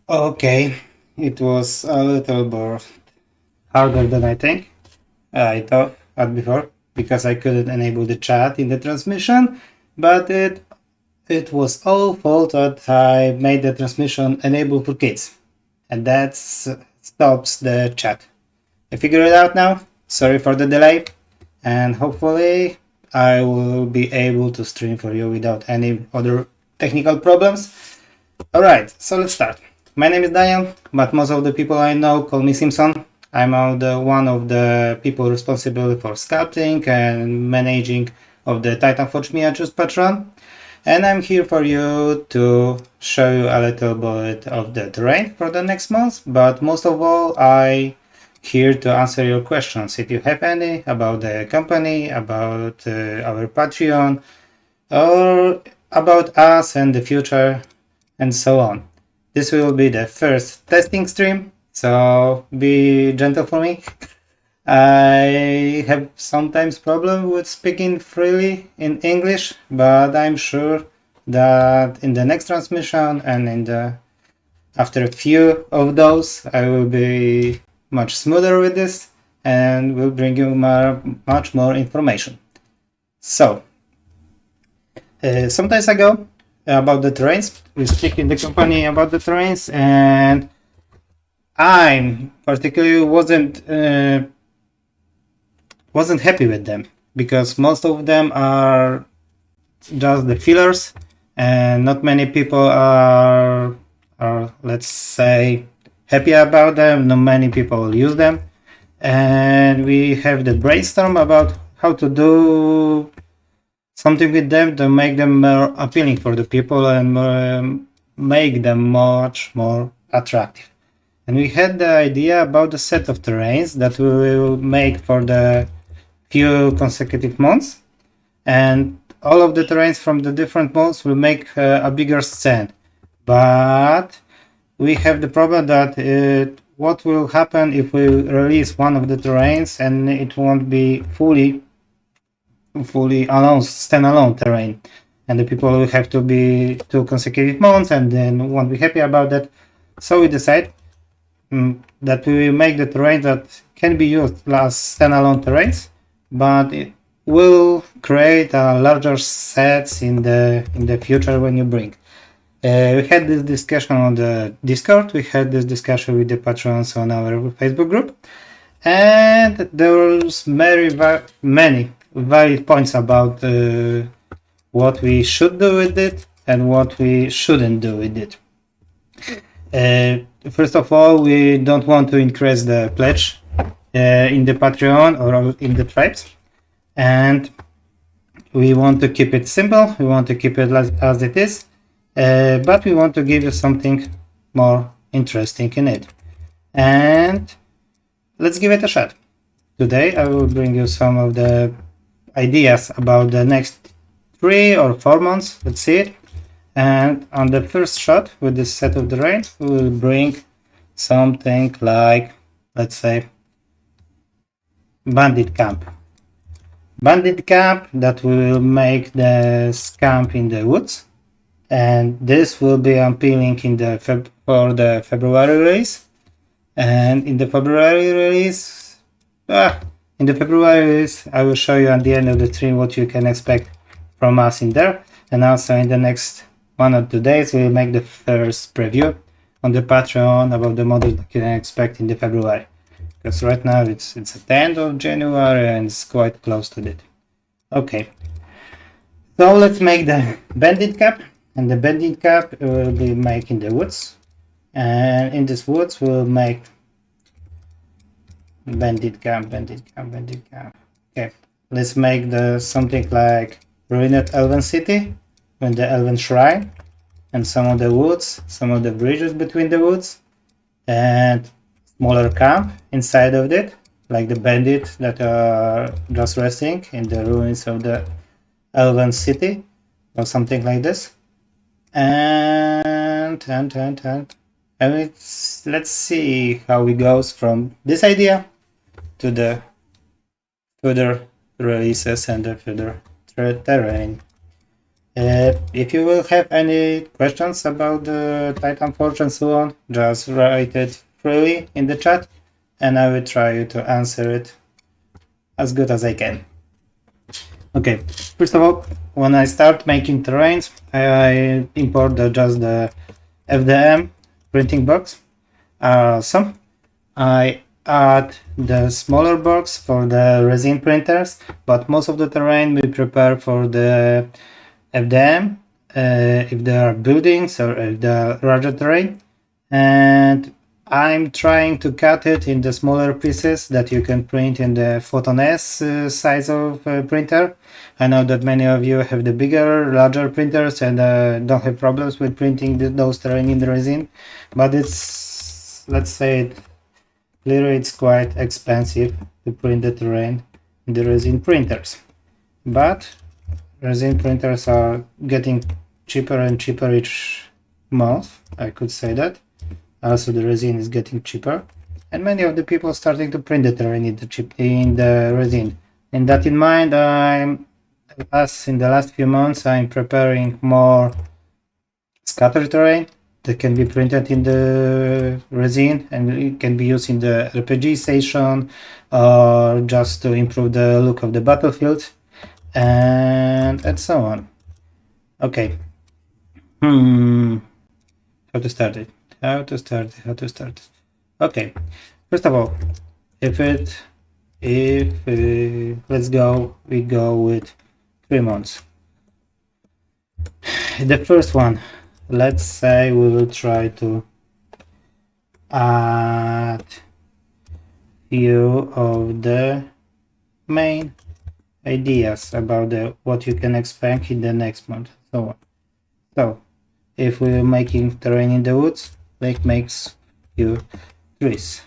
Okay, it was a little bit harder than I thought at before because I couldn't enable the chat in the transmission, but it was all fault that I made the transmission enable for kids, and that stops the chat. I figured it out now. Sorry for the delay, and hopefully I will be able to stream for you without any other technical problems. Alright, so let's start. My name is Daniel, but most of the people I know call me Simpson. I'm one of the people responsible for sculpting and managing of the Titanforge miniatures patron. And I'm here for you to show you a little bit of the terrain for the next month, but most of all, I here to answer your questions if you have any about the company, about our Patreon, or about us and the future, and so on. This will be the first testing stream, so be gentle for me. I have sometimes problem with speaking freely in English, but I'm sure that in the next transmission and after a few of those, I will be much smoother with this and will bring you much more information. So, some times ago, about the terrains, we speak in the company about the terrains, and I particularly wasn't happy with them because most of them are just the fillers, and not many people are let's say happy about them. Not many people use them, and we have the brainstorm about how to do something with them to make them more appealing for the people and make them much more attractive. And we had the idea about the set of terrains that we will make for the few consecutive months, and all of the terrains from the different months will make a bigger stand. But we have the problem that what will happen if we release one of the terrains and it won't be fully alone, standalone terrain, and the people will have to be 2 consecutive months and then won't be happy about that. So we decide that we will make the terrain that can be used as standalone terrains, but it will create a larger sets in the future when you bring. We had this discussion on the Discord. We had this discussion with the patrons on our Facebook group, and there was many valid points about what we should do with it and what we shouldn't do with it. First of all, we don't want to increase the pledge in the Patreon or in the tribes, and we want to keep it simple. We want to keep it as it is, but we want to give you something more interesting in it. And let's give it a shot. Today I will bring you some of the ideas about the next 3 or 4 months. Let's see it. And on the first shot with this set of terrain, we will bring something like, let's say, bandit camp. Bandit camp that will make the camp in the woods, and this will be appealing in the for the February release. And in the February release, I will show you at the end of the stream what you can expect from us in there. And also in the next 1 or 2 days, we'll make the first preview on the Patreon about the models that you can expect in the February. Because right now it's at the end of January and it's quite close to it. Okay. So let's make the bandit cap. And the bandit cap will be made in the woods. And in this woods we'll make bandit camp. Okay, let's make the something like ruined elven city with the elven shrine and some of the woods, some of the bridges between the woods, and smaller camp inside of it, like the bandits that are just resting in the ruins of the elven city or something like this. And let's see how it goes from this idea to the further releases and the further terrain. If you will have any questions about the Titan Forge and so on, just write it freely in the chat and I will try to answer it as good as I can. Okay, first of all, when I start making terrains, I import just the FDM printing box. So I add the smaller box for the resin printers, but most of the terrain we prepare for the FDM if there are buildings or if there are larger terrain, and I'm trying to cut it in the smaller pieces that you can print in the Photon S size of printer. I know that many of you have the bigger, larger printers and don't have problems with printing those terrain in the resin, but it's, let's say it clearly, it's quite expensive to print the terrain in the resin printers. But resin printers are getting cheaper and cheaper each month, I could say that. Also the resin is getting cheaper, and many of the people starting to print the terrain in the resin. And that in mind, in the last few months I'm preparing more scatter terrain that can be printed in the resin and it can be used in the RPG station or just to improve the look of the battlefield and so on. Okay. How to start it? Okay. First of all, let's go, we go with 3 months. The first one, let's say we will try to add few of the main ideas about what you can expect in the next month. So if we're making terrain in the woods, makes few trees.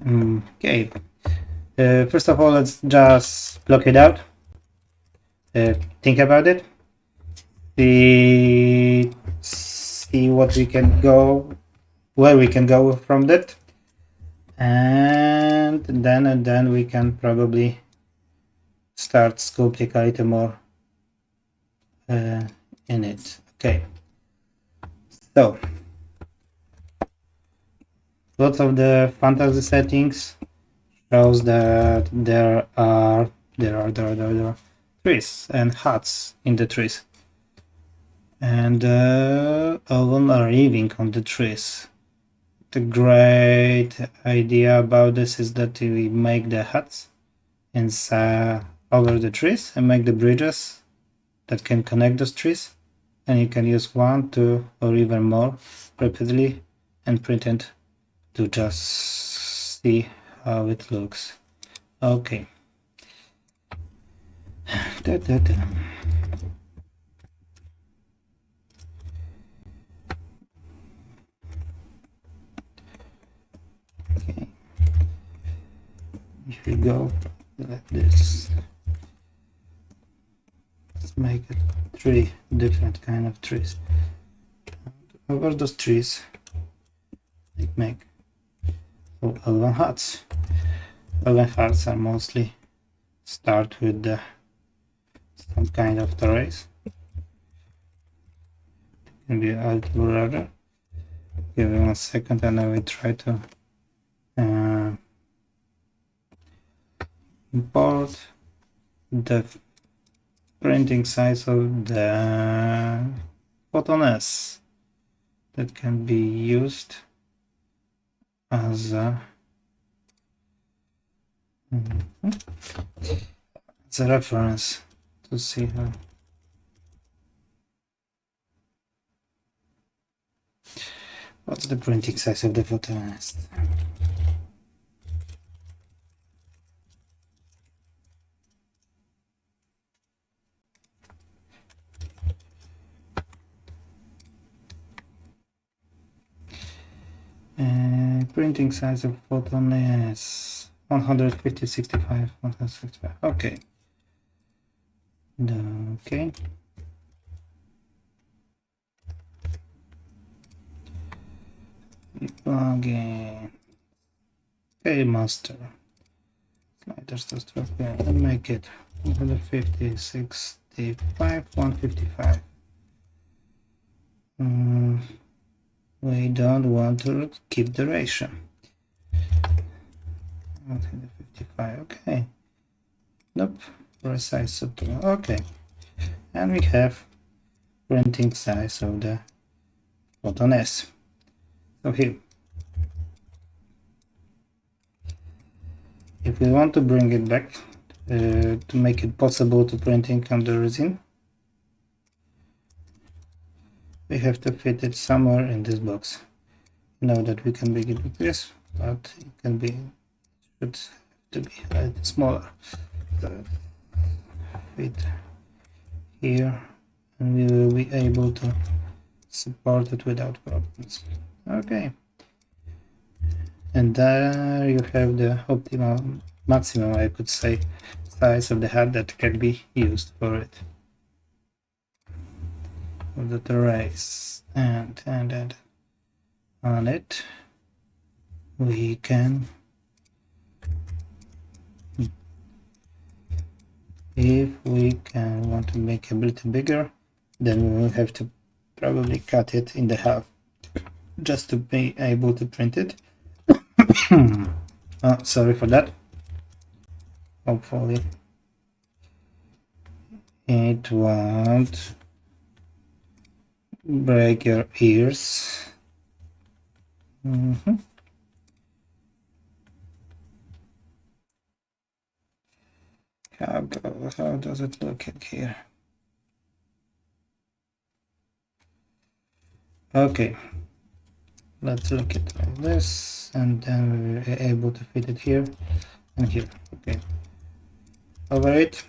Okay. First of all, let's just block it out. Think about it. See what we can go, where we can go from that, and then we can probably start sculpting a little more in it. Okay. So lots of the fantasy settings shows that there are trees and huts in the trees, and Elven are living on the trees. The great idea about this is that we make the huts inside over the trees and make the bridges that can connect those trees, and you can use 1, 2 or even more rapidly and print it to just see how it looks. Okay. Okay. If we go like this, let's make it 3 different kind of trees. Over those trees, make Elven huts. Elven huts are mostly start with some kind of terrace. Can be a little larger. Give me 1 second and I will try to import the printing size of the Photon S that can be used as a reference to see how what's the printing size of the Photon S. Printing size of Photon is 150, 65, 165. Okay. Okay. Plugin. Okay, master. Sliders to structure and make it 150, 60. 155, 155. We don't want to keep the ratio. 155, okay. Nope, resize subtotal, okay. And we have printing size of the Photon S. So here, if we want to bring it back to make it possible to printing on the resin, we have to fit it somewhere in this box. You know that we can make it with this, but it can be, should have to be a little smaller. So fit here, and we will be able to support it without problems. Okay. And there you have the optimal, maximum, I could say, size of the hat that can be used for it. For the trace, and on it we can, if we can want to make a bit bigger, then we will have to probably cut it in the half just to be able to print it. Oh, sorry for that. Hopefully it won't break your ears. How does it look in here? Okay, let's look at like this, and then we're able to fit it here and here. Okay, over it.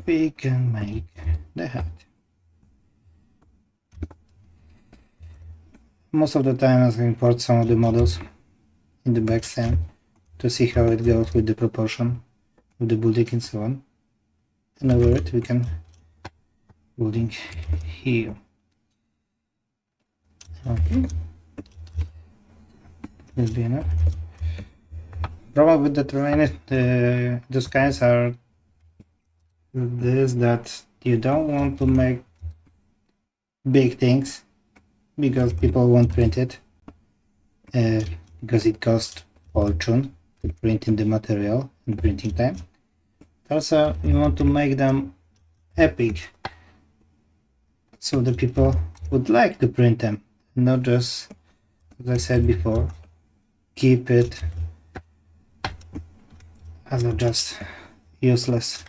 We can make the hat. Most of the time I import some of the models in the backstand to see how it goes with the proportion of the building and so on. And over it we can building here. Okay, will be enough. Problem with the terrain, those kinds are this, that you don't want to make big things because people won't print it, because it costs fortune to print in the material and printing time. Also, you want to make them epic, so the people would like to print them, not just, as I said before, keep it as a just useless.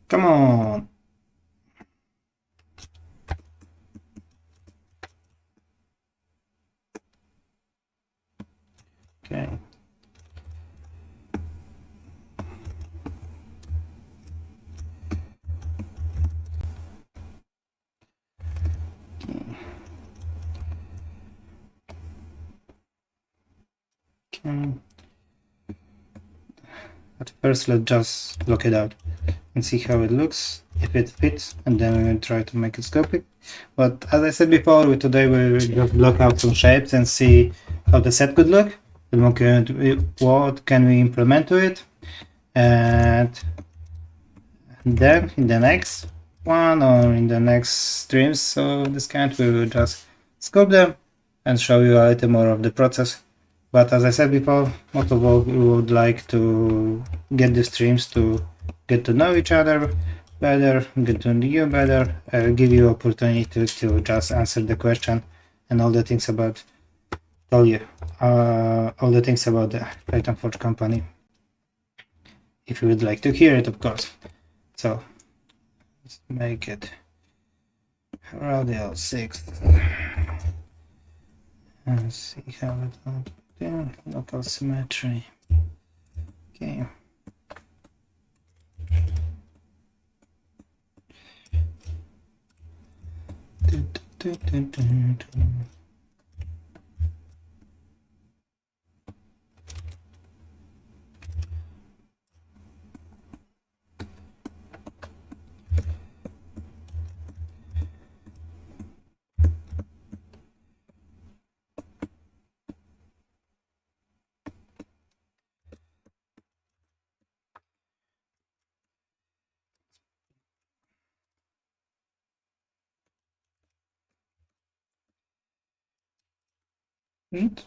Come on. Okay. At first, let's just block it out and see how it looks, if it fits, and then we will try to make it scopic. But as I said before, today we will just block out some shapes and see how the set could look, and what can we implement to it, and then in the next one or in the next streams so this kind, we will just scope them and show you a little more of the process. But as I said before, most of all, we would like to get the streams to get to know each other better, get to know you better, give you opportunity to just answer the question and all the things about, all the things about the Titan Forge company, if you would like to hear it, of course. So let's make it radial 6 and see how it looks. Local symmetry. Okay. Is it?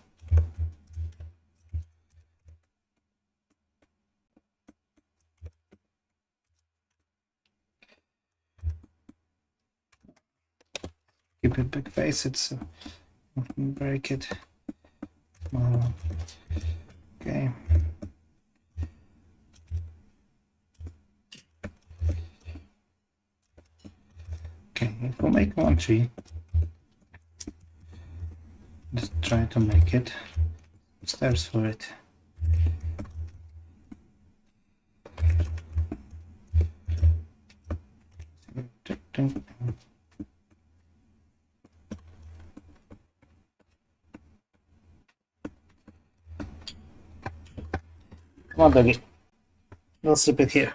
Keep it back face it so break it. Okay. Okay, if we make one tree, just try to make it stairs for it. Come on, doggy. We'll slip it here.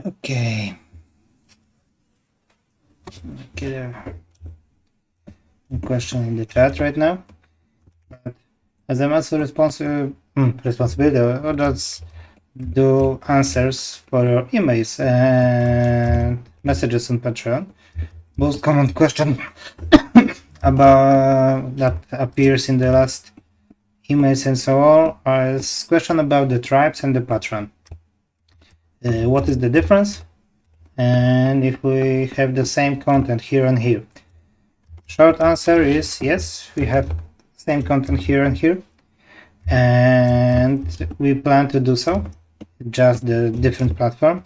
Okay. Get a question in the chat right now. But as I'm also responsibility, or just do answers for your emails and messages on Patreon. Most common question about that appears in the last emails and so on is question about the tribes and the patron. What is the difference? And if we have the same content here and here. Short answer is yes, we have same content here and here, and we plan to do so, just the different platform.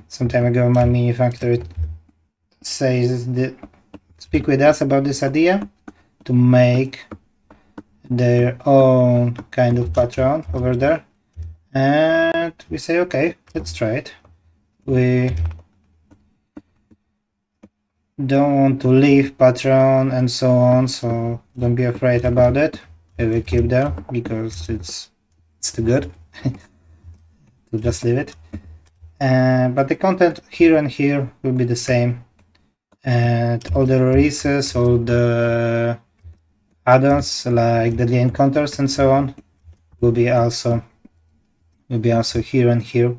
Some time ago my mini factory says that speak with us about this idea to make their own kind of Patreon over there, and we say okay, let's try it. We don't want to leave Patreon and so on, so don't be afraid about it. We will keep there because it's too good to just leave it. But the content here and here will be the same, and all the releases, all the add-ons like the encounters and so on will be also here and here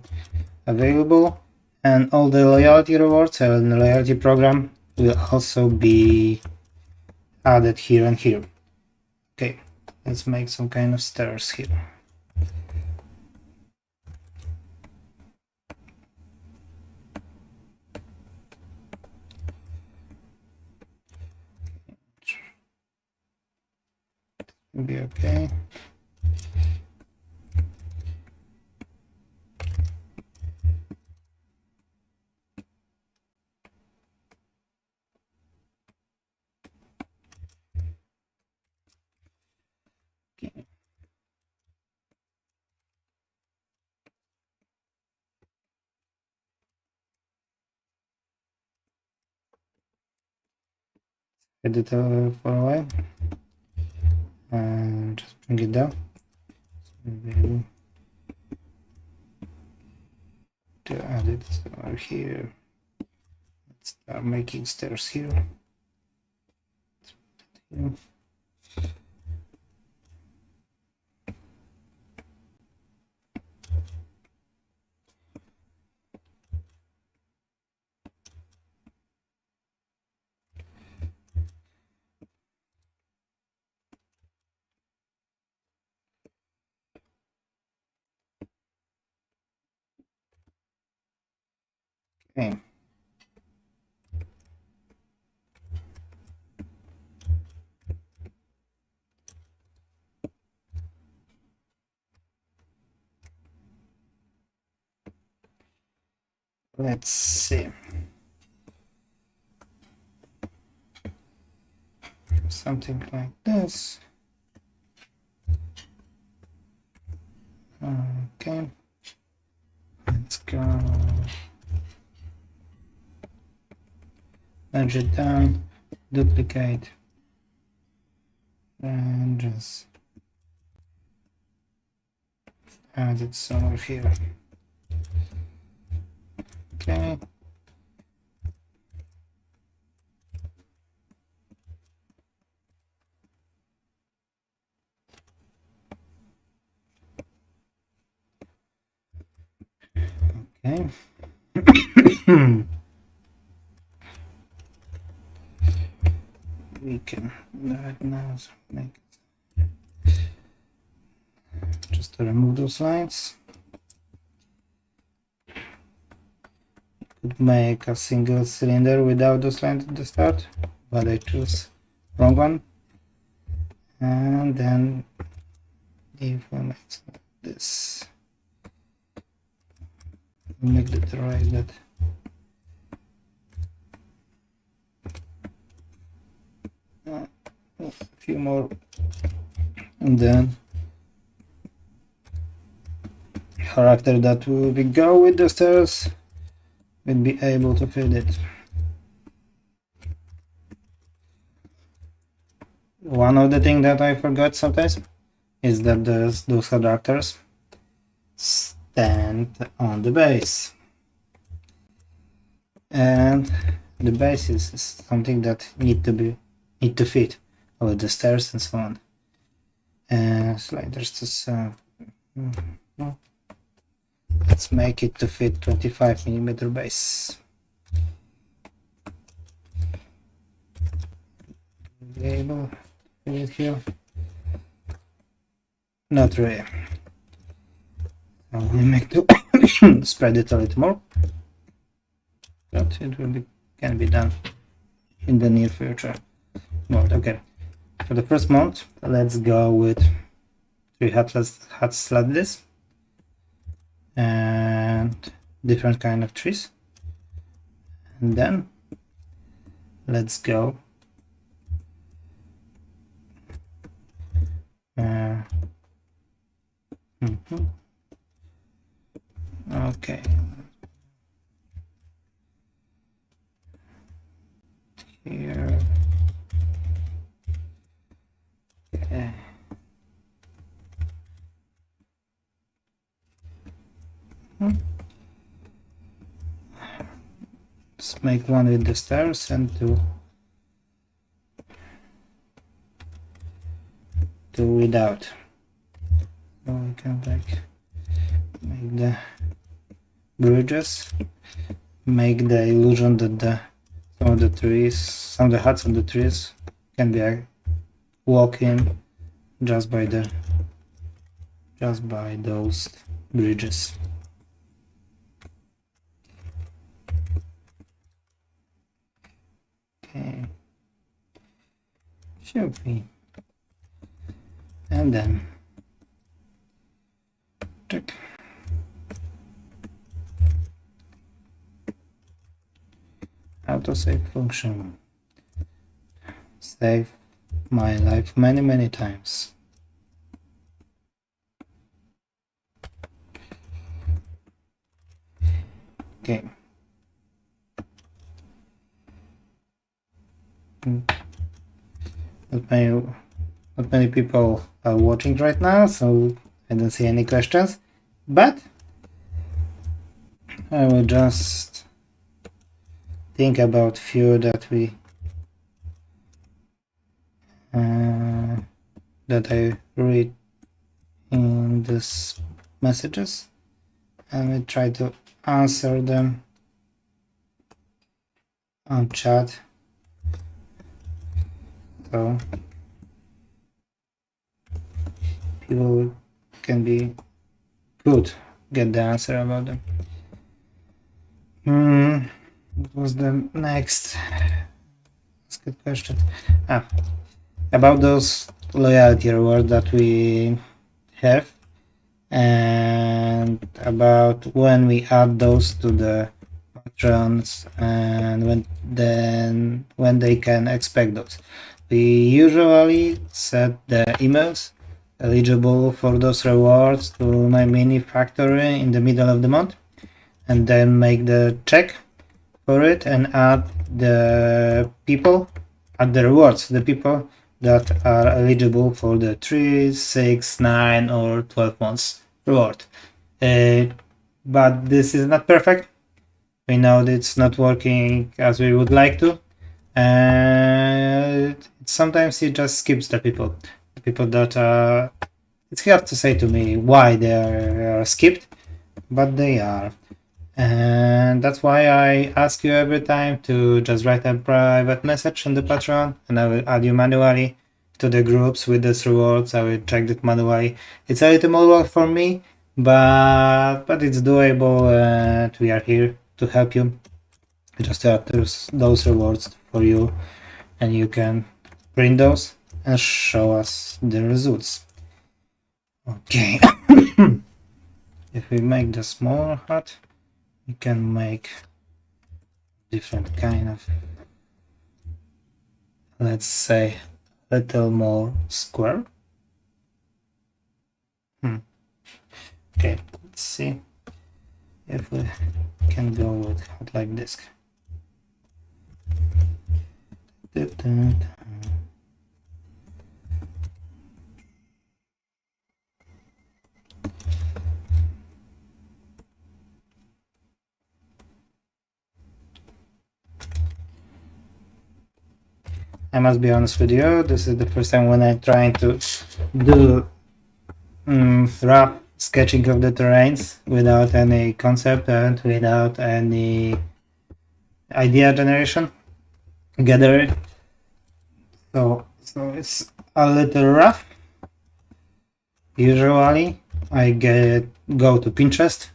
available, and all the loyalty rewards and the loyalty program will also be added here and here. Okay, let's make some kind of stairs here. Be okay. Okay. Edit for a while and just bring it down. So to add it over here. Let's start making stairs here. Okay. Let's see. Something like this. Okay. Let's go. Merge it down, duplicate, and just add it somewhere here. Okay. Okay. We can right now make just to remove those lines. Could make a single cylinder without those lines at the start, but I choose wrong one. And then if we make this, make the right that a few more, and then character that will be go with the stairs will be able to fit it. One of the things that I forgot sometimes is that those characters stand on the base, and the base is something that need to fit over the stairs and so on. Sliders to let's make it to fit 25mm base. Be able to fit it here? Not really. So we make to spread it a little more, but it will can be done in the near future. Mode. Okay. For the first mount, let's go with 3 huts like this and different kind of trees, and then let's go okay, here. Okay. Let's make one with the stairs and two without. So we can make the bridges, make the illusion that some of the huts on the trees can be walk-in just by those bridges. Okay, should be, and then check. Autosave function. Save my life many times. Okay. Not many people are watching right now, so I don't see any questions, but I will just think about few that I read in these messages, and we try to answer them on chat. So people can be good, get the answer about them. What was the next? That's a good question. About those loyalty rewards that we have, and about when we add those to the patrons, and when they can expect those. We usually set the emails eligible for those rewards to my mini factory in the middle of the month, and then make the check for it and add the rewards, the people that are eligible for the 3, 6, 9 or 12 months reward. But this is not perfect. We know that it's not working as we would like to, and sometimes it just skips the people that are, it's hard to say to me why they are skipped, but they are. And that's why I ask you every time to just write a private message on the Patreon, and I will add you manually to the groups with these rewards. I will check it manually. It's a little more work for me, but it's doable, and we are here to help you. Just add those rewards for you, and you can print those and show us the results. Okay. If we make the smaller hut, we can make different kind of, let's say, little more square. Okay, let's see if we can go with hut like this. I must be honest with you, this is the first time when I'm trying to do rough sketching of the terrains without any concept and without any idea generation gathering. So it's a little rough. Usually I go to Pinterest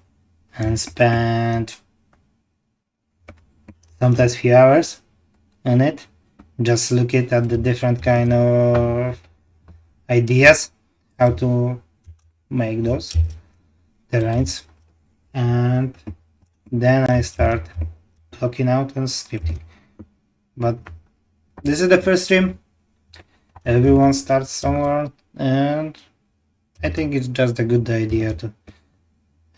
and spend sometimes few hours on it, just looking at the different kind of ideas how to make those terrains, and then I start talking out and scripting. But this is the first stream. Everyone starts somewhere, and I think it's just a good idea to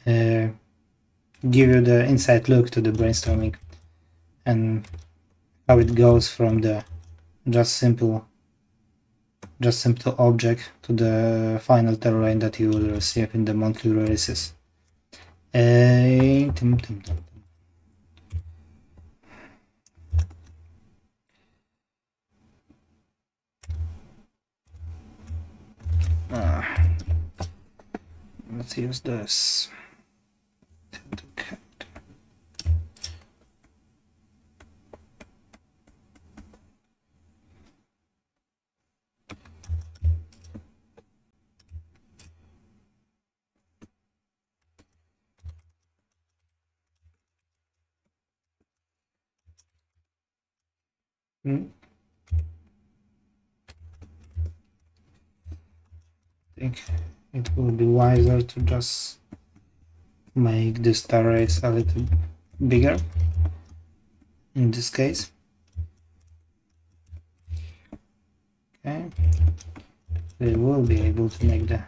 give you the inside look to the brainstorming and how it goes from the just simple object to the final terrain that you will receive in the monthly releases. Let's use this. I think it will be wiser to just make the star rays a little bigger in this case. Okay, we will be able to make the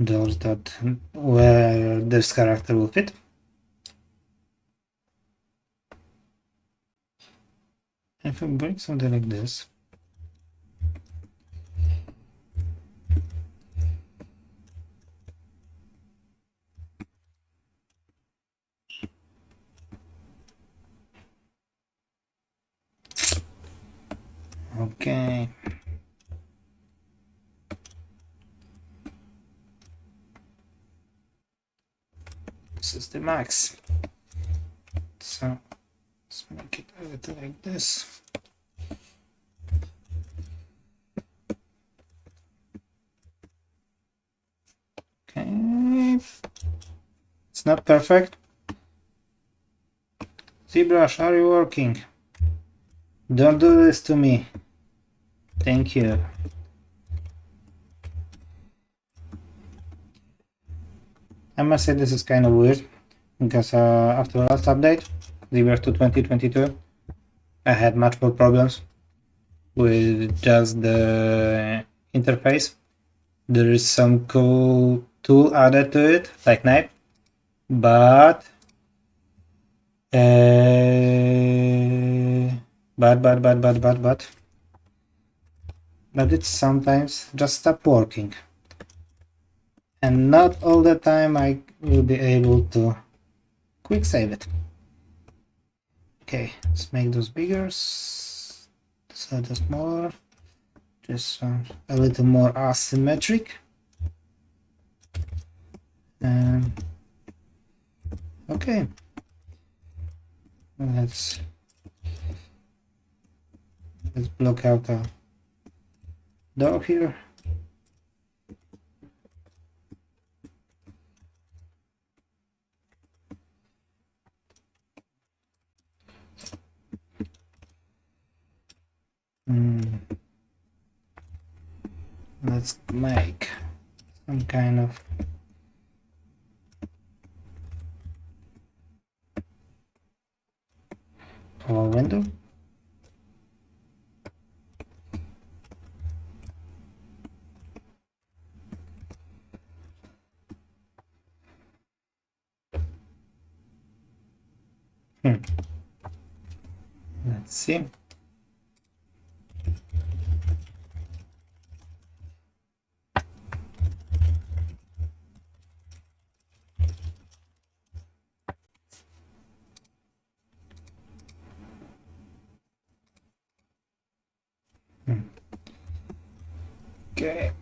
doors that where this character will fit. If we bring something like this, okay. This is the max. So let's make it a little like this. Okay. It's not perfect. ZBrush, are you working? Don't do this to me. Thank you. I must say this is kind of weird because after the last update, ZBrush to 2022, I had much more problems with just the interface. There is some cool tool added to it, like Knife, but it's sometimes just stop working, and not all the time I will be able to quick save it. Okay, let's make those bigger, so the smaller, just a little more asymmetric. Okay, let's block out a door here. Let's make some kind of window. Let's see. Okay.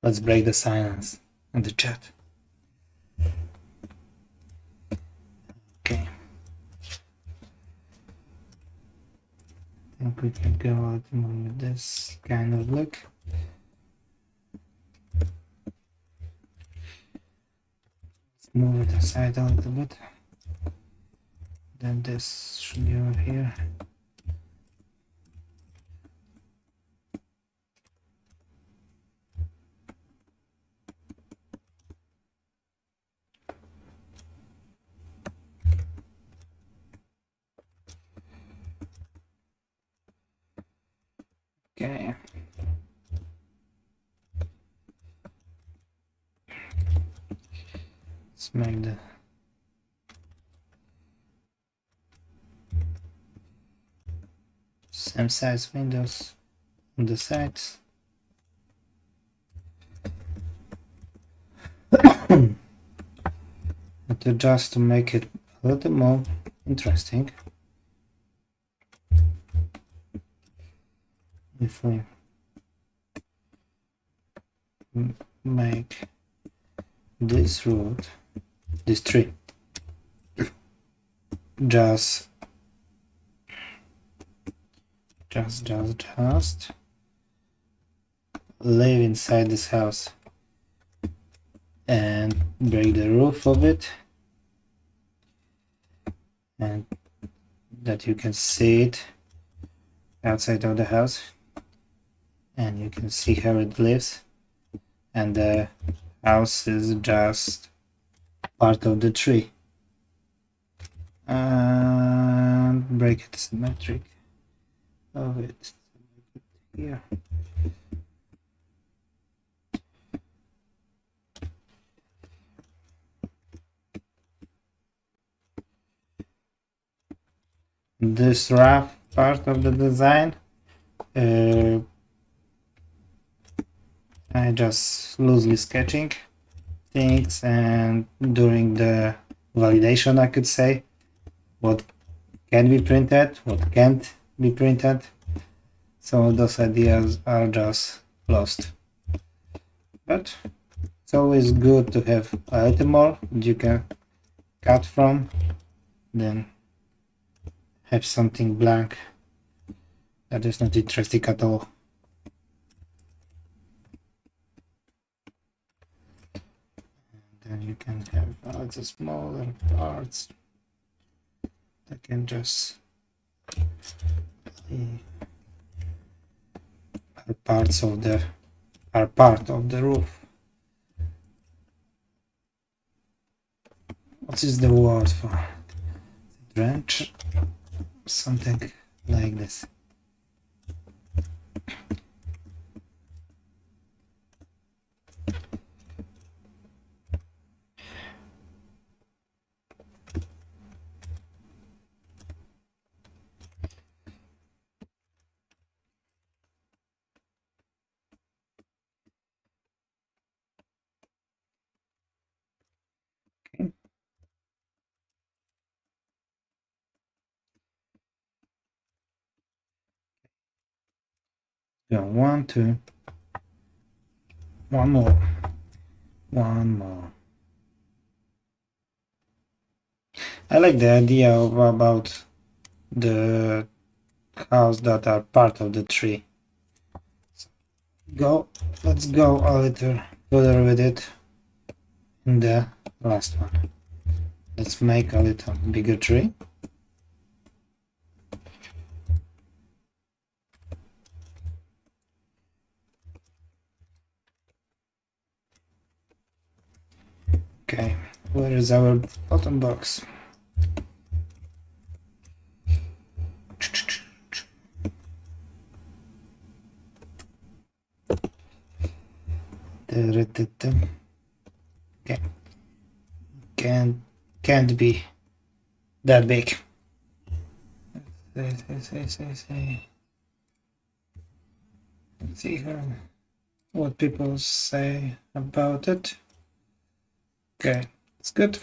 Let's break the silence in the chat. Okay. I think we can go out with this kind of look. Let's move it aside a little bit. Then this should be over here. Okay. Let's make the same size windows on the sides. And just to make it a little more interesting, if we make this road, this tree, just live inside this house and break the roof of it, and that you can see it outside of the house, and you can see how it lives, and the house is just part of the tree, and break it symmetric of it here. This rough part of the design, I just loosely sketching things, and during the validation I could say what can be printed, what can't be printed. So those ideas are just lost. But it's always good to have a little more that you can cut from, then have something blank that is not interesting at all. And then you can have other smaller parts that can just are part of the roof. What is the word for drench? Something like this. Okay. Yeah, 1, 2. One more. One more. I like the idea of about the house that are part of the tree. Let's go a little further with it in the last one. Let's make a little bigger tree. Okay, where is our bottom box? Okay, can't be that big. Say. Let's see what people say about it. Okay, it's good.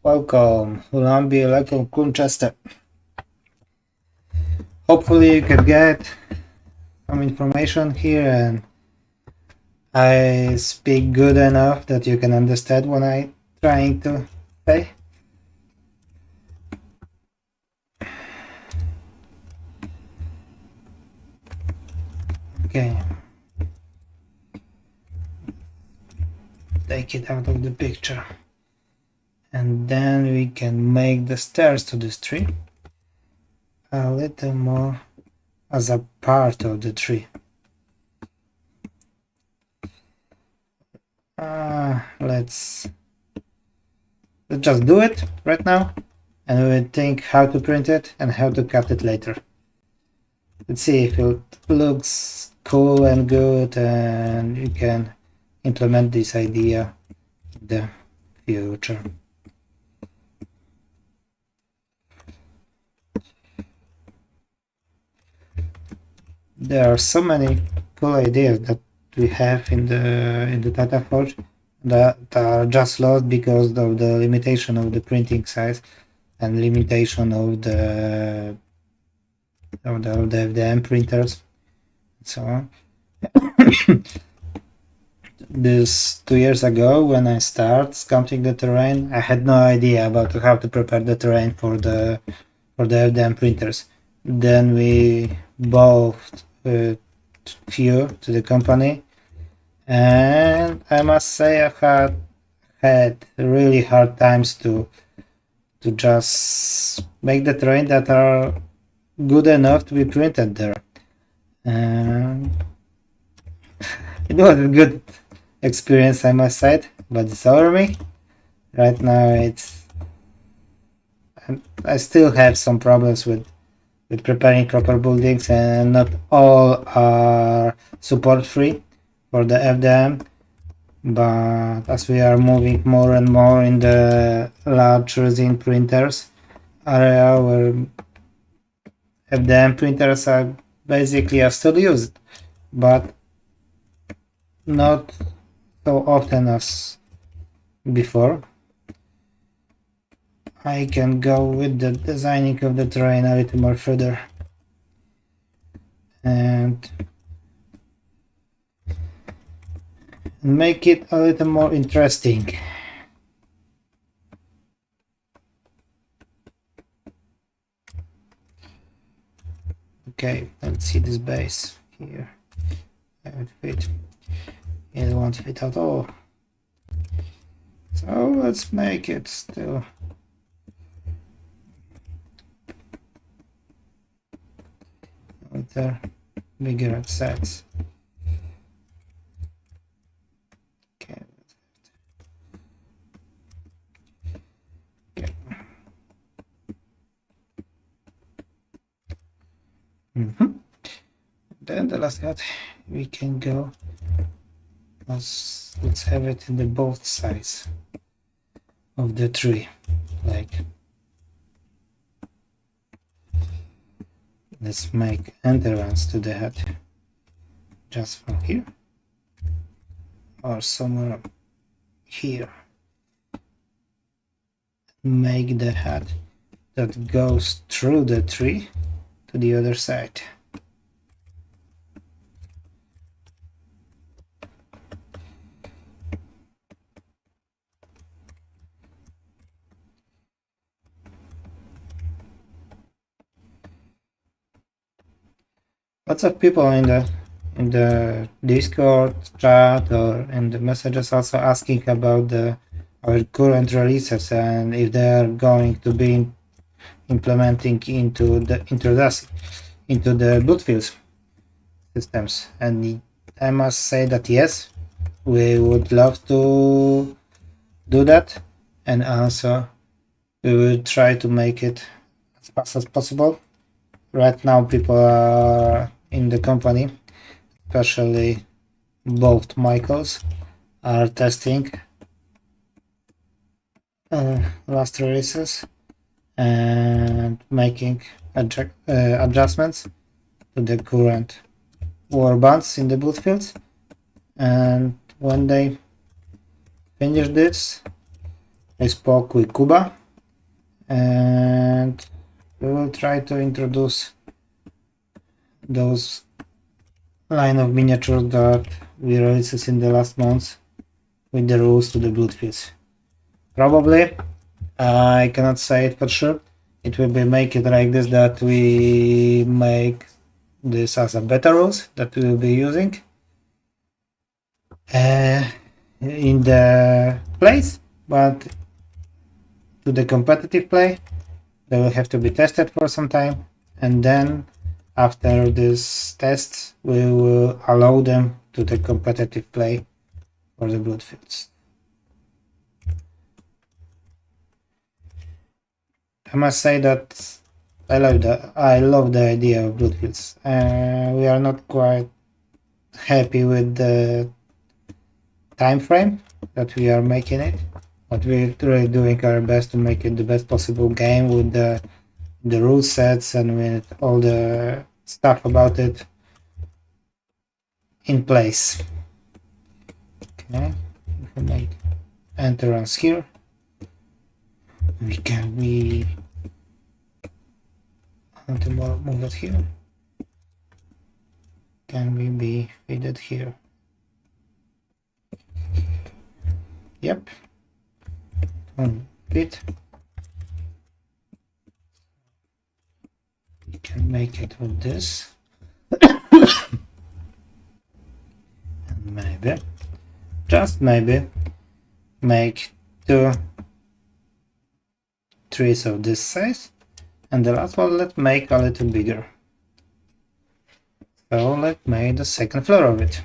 Welcome, welcome, Kunchester. Hopefully you can get some information here and I speak good enough that you can understand what I'm trying to say. Okay. Take it out of the picture. And then we can make the stairs to this tree a little more as a part of the tree. Let's just do it right now and we will think how to print it and how to cut it later. Let's see if it looks cool and good and you can implement this idea in the future. There are so many cool ideas that we have in the Tata Forge that are just lost because of the limitation of the printing size and limitation of the FDM printers and so on. This 2 years ago when I started sculpting the terrain, I had no idea about how to prepare the terrain for the FDM printers. Then we bought few to the company, and I must say I had really hard times to just make the terrain that are good enough to be printed there. And it was a good experience, I must say, but it's over me. Right now I still have some problems with preparing proper buildings, and not all are support free for the FDM, but as we are moving more and more in the large resin printers area where FDM printers are basically still used, but not so often as before, I can go with the designing of the terrain a little more further and make it a little more interesting. Okay, let's see this base here. It won't fit. It won't fit at all. So let's make it still. With bigger size. Okay. Okay. Then the last cut we can go. Let's have it in the both sides of the tree, like. Let's make entrance to the head just from here or somewhere here. Make the head that goes through the tree to the other side. lots of people in the Discord chat or in the messages also asking about our current releases and if they are going to be implementing into the Bluetooth systems. And I must say that yes, we would love to do that, and also we will try to make it as fast as possible. Right now people are in the company, especially both Michaels, are testing last releases and making adjustments to the current warbands in the Bluetooth. And when they finish this, I spoke with Kuba, and we will try to introduce those line of miniatures that we released in the last months with the rules to the Bluetooth. Probably, I cannot say it for sure, it will be make it like this, that we make this as a beta rules that we will be using in the place, but to the competitive play they will have to be tested for some time, and then after this test we will allow them to the competitive play for the Bluetooth. I must say that I love the idea of Bluetooth. We are not quite happy with the time frame that we are making it, but we're really doing our best to make it the best possible game with the rule sets and with all the stuff about it in place. Okay, if we make entrance here, we can be to move it here. Can we be fitted here? Yep. Fit. We can make it with this. And maybe, just maybe, make 2 trees of this size, and the last one let's make a little bigger. So let's make the second floor of it.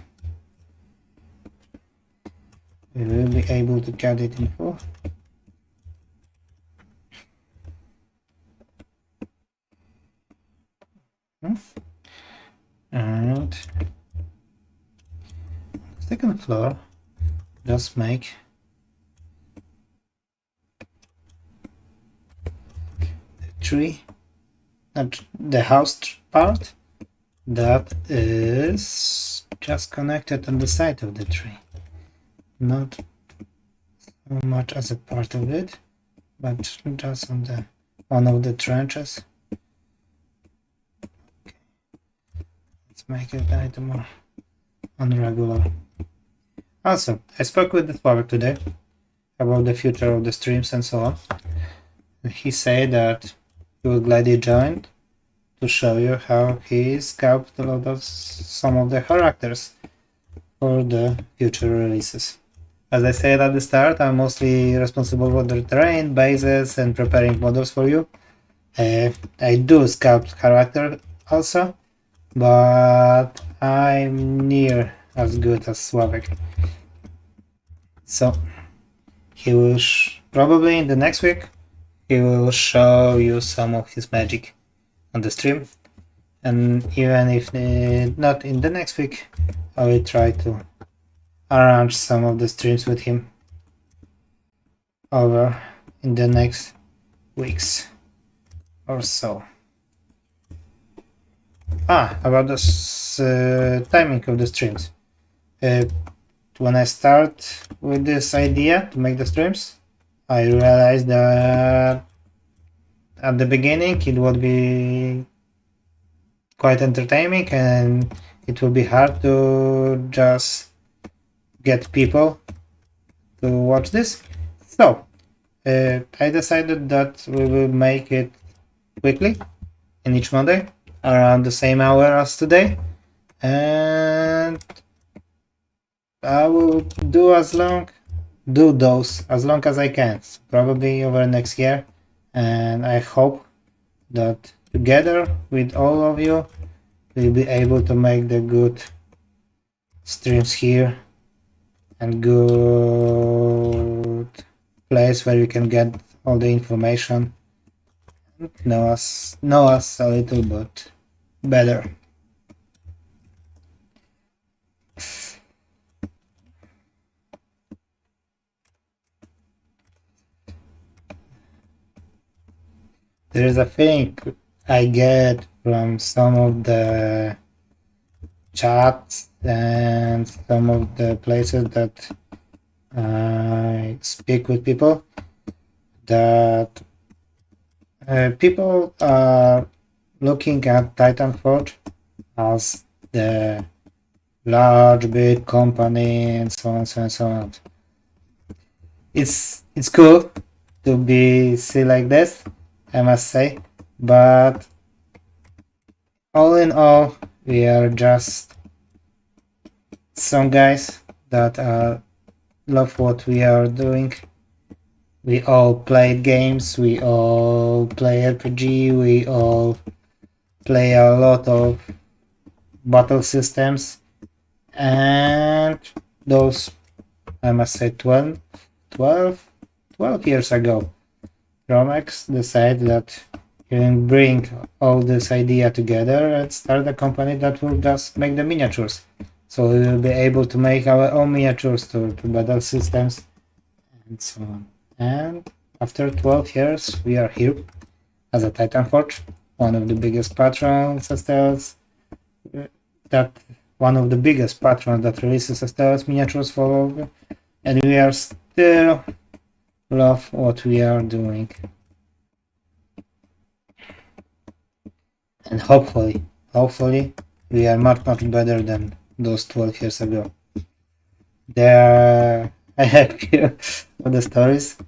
We will be able to cut it in 4. And second floor, just make the tree, not the house part that is just connected on the side of the tree, not so much as a part of it, but just on the one of the trenches. Okay. Let's make it a little more unregular. Also, I spoke with the Sławek today about the future of the streams and so on. He said that he was glad he joined to show you how he sculpted a lot of some of the characters for the future releases. As I said at the start, I'm mostly responsible for the terrain, bases, and preparing models for you. I do sculpt character also, but I'm near as good as Sławek. So he will probably in the next week he will show you some of his magic on the stream, and even if not in the next week, I will try to arrange some of the streams with him over in the next weeks or so. About the timing of the streams. When I start with this idea to make the streams, I realized that at the beginning it would be quite entertaining and it will be hard to just get people to watch this. So I decided that we will make it quickly in each Monday, around the same hour as today, and I will do those as long as I can, probably over next year, and I hope that together with all of you we'll be able to make the good streams here and good place where you can get all the information, know us a little bit better. There is a thing I get from some of the chats and some of the places that I speak with people, that people are looking at Titanforge as the large big company and so on, so on, so on. It's cool to be see like this, I must say, but all in all, we are just some guys that love what we are doing. We all play games, we all play RPG, we all play a lot of battle systems, and those, I must say, 12 years ago, Romex decided that you can bring all this idea together and start a company that will just make the miniatures. So we will be able to make our own miniatures to battle systems and so on. And after 12 years, we are here as a Titanforge, one of the biggest patrons that releases Astelas miniatures for, and we are still love what we are doing. And hopefully, we are much better than those 12 years ago. I have here other stories,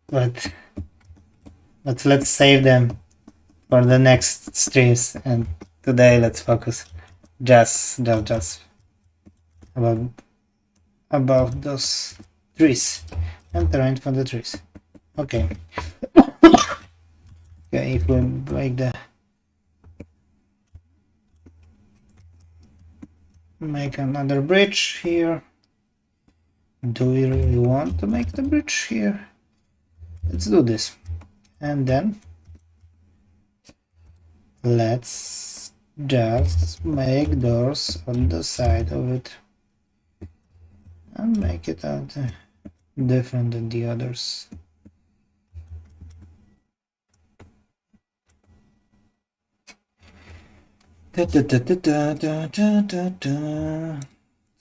but let's save them for the next streams, and today let's focus just about those trees and terrain from the trees. Okay. Okay, if we make another bridge here. Do we really want to make the bridge here? Let's do this. And then let's just make doors on the side of it and make it out different than the others.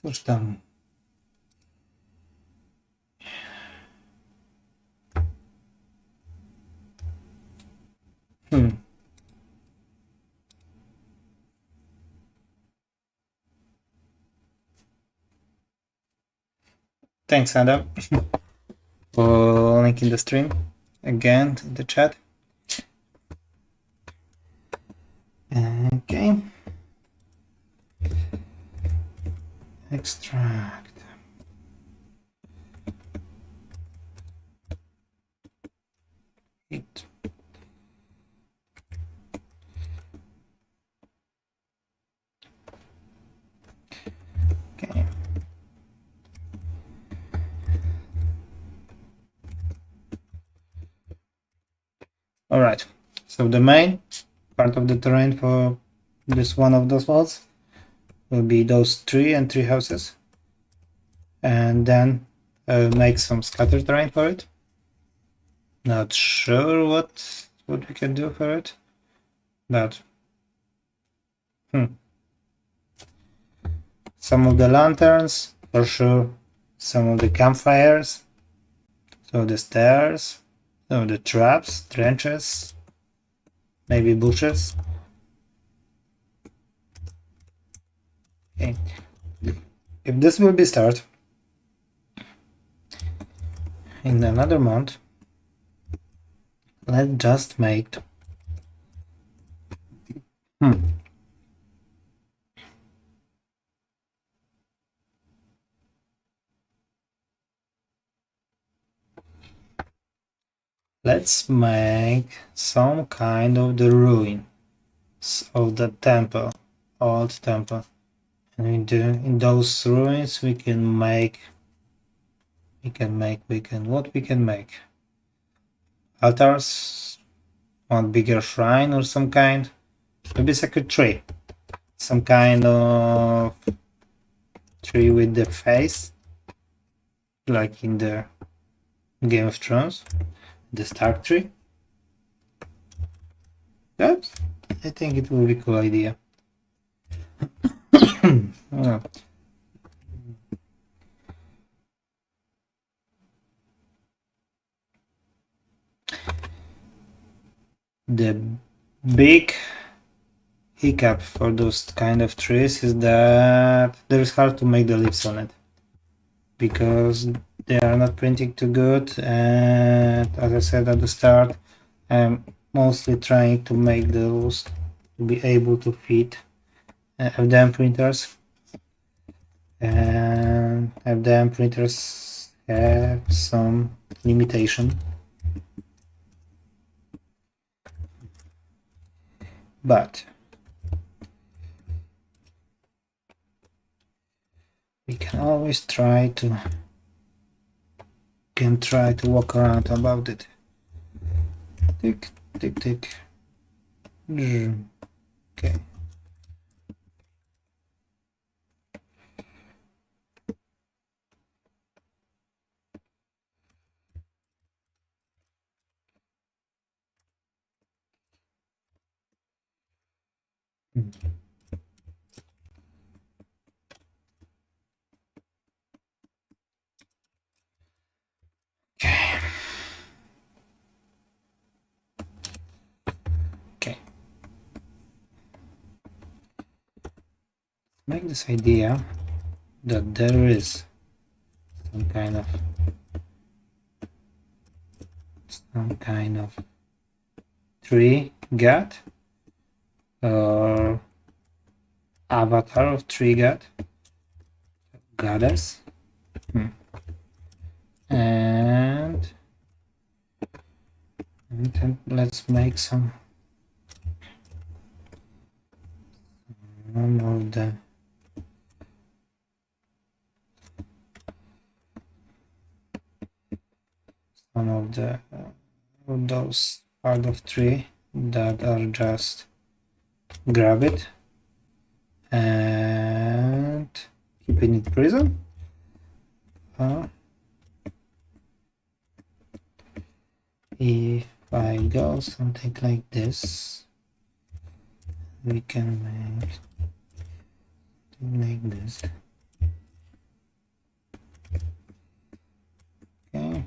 Cóż tam? Thanks, Adam, for linking the stream again in the chat. Okay. Extract. It. Okay. All right. So the main part of the terrain for this one of those walls will be those 3 and 3 houses, and then make some scattered terrain for it. Not sure what we can do for it, but some of the lanterns for sure, some of the campfires, so the stairs, some of the traps, trenches, maybe bushes. Okay. If this will be start in another month, let's just make Hmm. Let's make some kind of the ruins of the temple, old temple. And in those ruins we can make, what we can make? Altars, one bigger shrine or some kind. Maybe sacred tree. Some kind of tree with the face, like in the Game of Thrones, the Stark tree. That, I think it will be a cool idea. Yeah. The big hiccup for those kind of trees is that there is hard to make the leaves on it because they are not printing too good, and as I said at the start, I'm mostly trying to make those to be able to fit FDM printers, and FDM printers have some limitation, but we can always try to walk around about it. Tick tick tick. Okay. Okay. Okay. Make this idea that there is some kind of tree god or avatar of tree god, goddess. And then let's make some of the those part of tree that are just grab it and keep it in prison. If I go something like this, we can make this. Okay.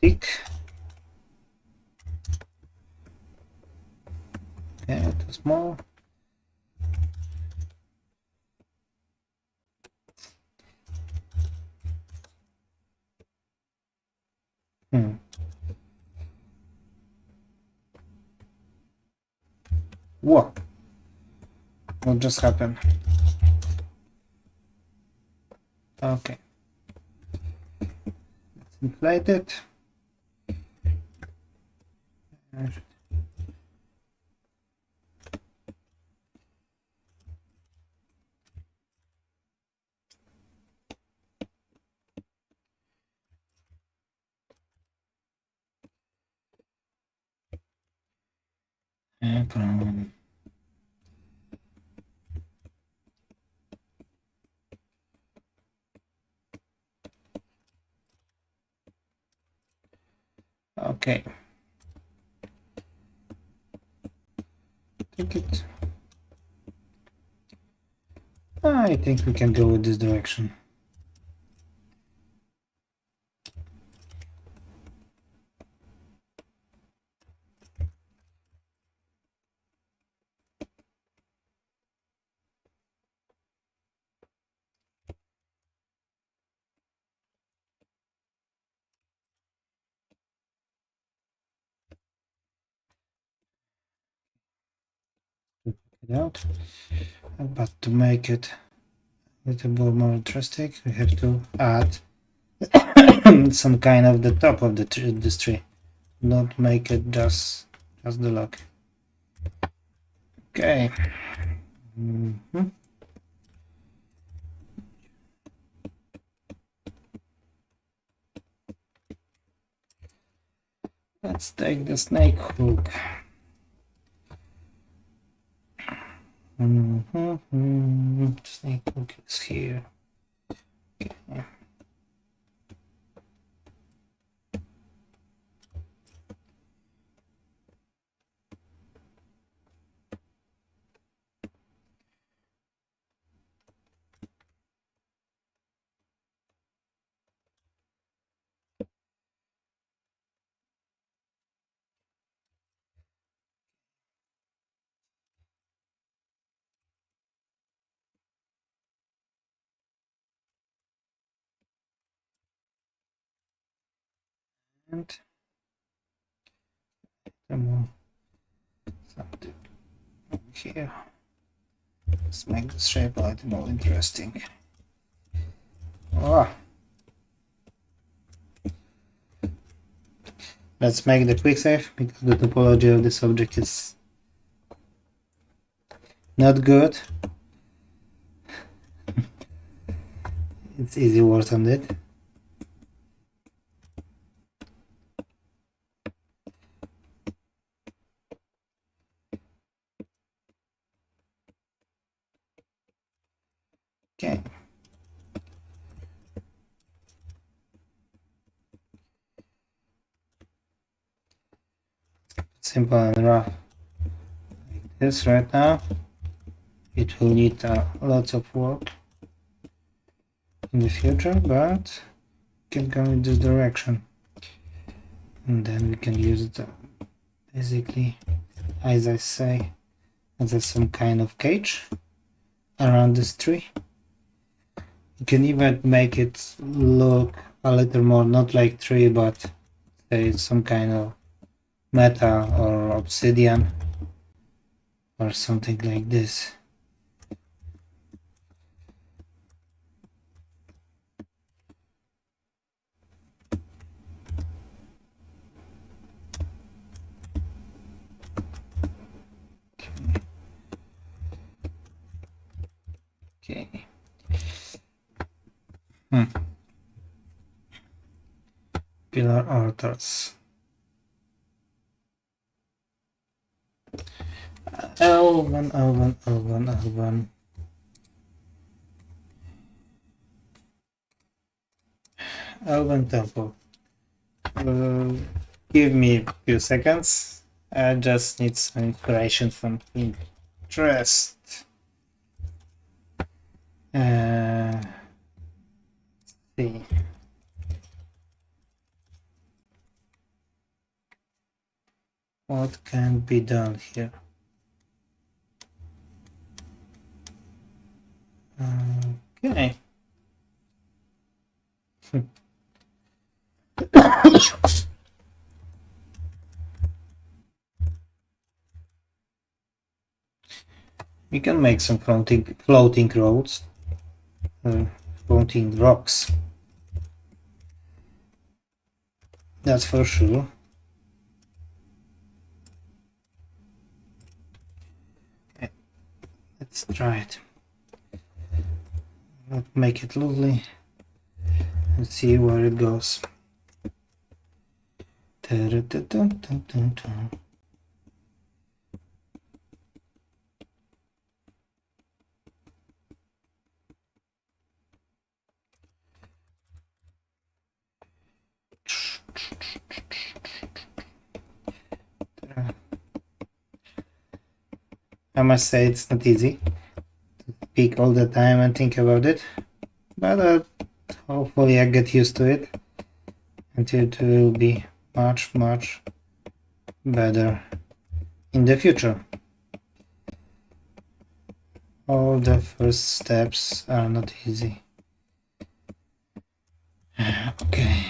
Tick. Okay, too small. What? What just happened? Okay. Let's inflate it. And okay. Take it. I think we can go with this direction. out. But to make it a little bit more interesting, we have to add some kind of the top of this tree. Not make it just the log. Okay. Let's take the snake hook. Snake hook is here. Okay. And something here. Let's make the shape a little more interesting. Oh. Let's make the quick save because the topology of this object is not good. It's easy work on it. Okay. Simple and rough like this right now. It will need lots of work in the future, but we can go in this direction, and then we can use it basically, as I say, as some kind of cage around this tree. You can even make it look a little more not like tree, but say some kind of metal or obsidian or something like this. Okay. Pillar altars. L1. Elven temple. Give me a few seconds. I just need some inspiration from Pinterest. See. What can be done here? Okay. We can make some floating roads, floating rocks. That's for sure. Okay. Let's try it. Let's make it lovely and see where it goes. I must say it's not easy to speak all the time and think about it, but hopefully I get used to it until it will be much better in the future. All the first steps are not easy. Okay.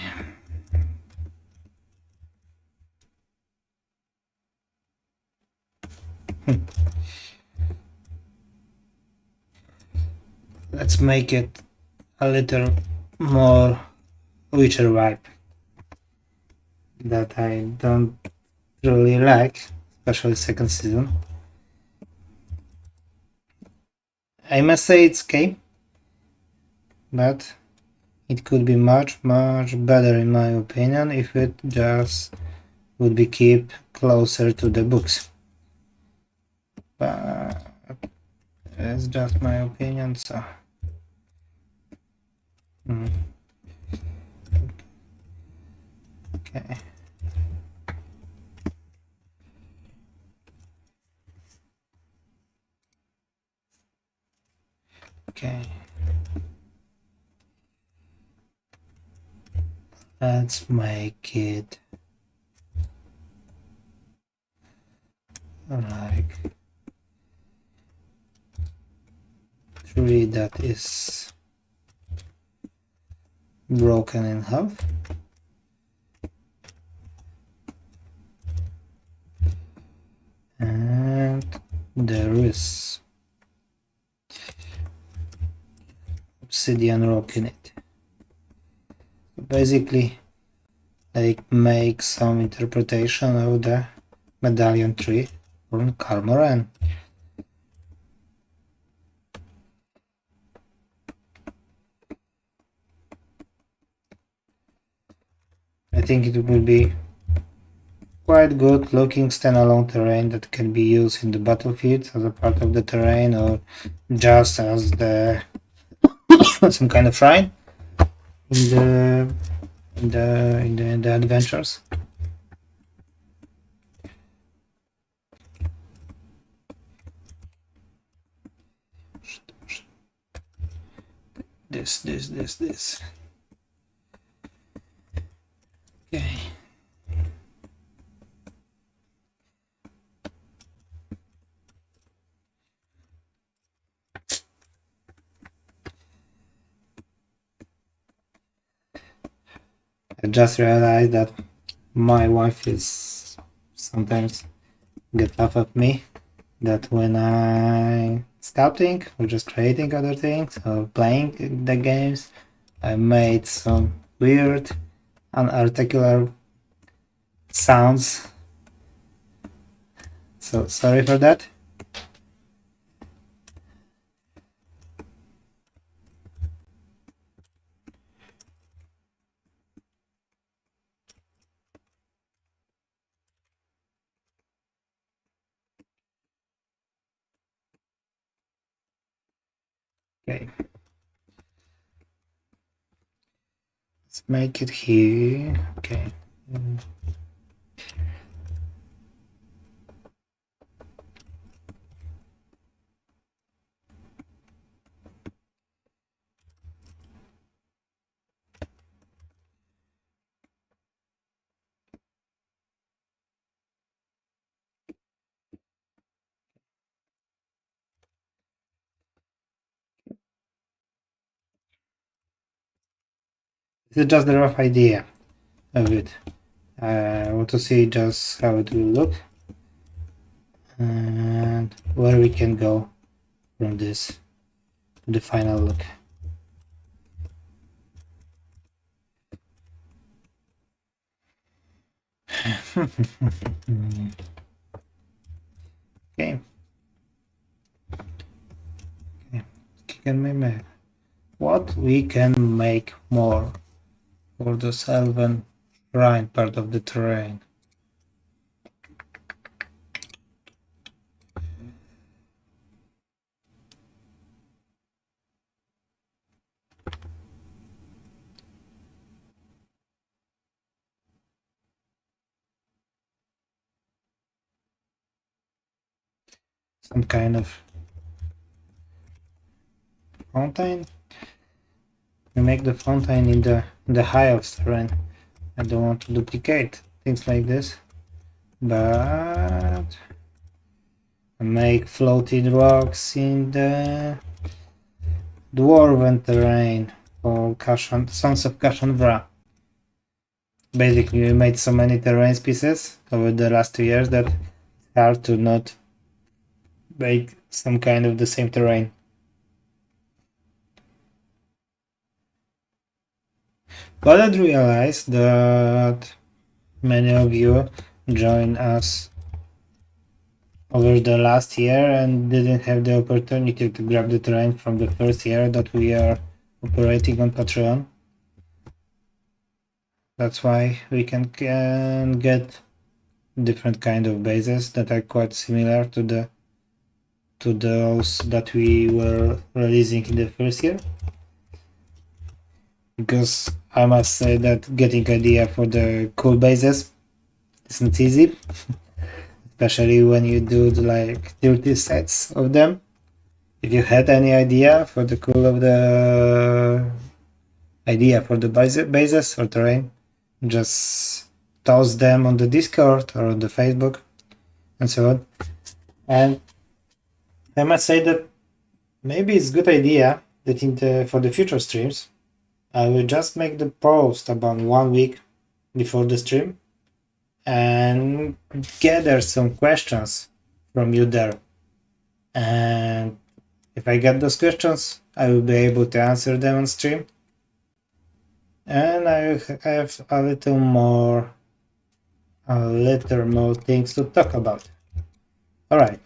let's make it a little more Witcher vibe that I don't really like, especially second season. I must say it's okay, but it could be much better in my opinion if it just would be kept closer to the books. But it's just my opinion, so. Okay. Okay. Let's make it like 3 that is broken in half. And there is obsidian rock in it. Basically, like make some interpretation of the medallion tree from Cormoran. I think it will be quite good looking standalone terrain that can be used in the battlefield as a part of the terrain or just as the some kind of shrine in the adventures. This. Okay. I just realized that my wife is sometimes get laugh at me that when I sculpting or just creating other things or playing the games, I made some weird unarticulate sounds. So sorry for that. Okay. Let's make it here. Okay. This is just a rough idea of it. I want to see just how it will look and where we can go from this to the final look. Okay. Can we make what we can make more for the Elven shrine part of the terrain? Some kind of fountain. We make the fountain in the high of terrain. I don't want to duplicate things like this, but make floating rocks in the dwarven terrain for Sons of Kashan-Vra. Basically, we made so many terrain pieces over the last 2 years that it's hard to not make some kind of the same terrain. But I realized that many of you joined us over the last year and didn't have the opportunity to grab the terrain from the first year that we are operating on Patreon. That's why we can get different kind of bases that are quite similar to those that we were releasing in the first year. Because I must say that getting idea for the cool bases isn't easy, especially when you do like 30 sets of them. If you had any idea for the cool of the idea for the bases or terrain, just toss them on the Discord or on the Facebook and so on. And I must say that maybe it's a good idea that for the future streams, I will just make the post about 1 week before the stream and gather some questions from you there. And if I get those questions, I will be able to answer them on stream. And I have a little more things to talk about. All right,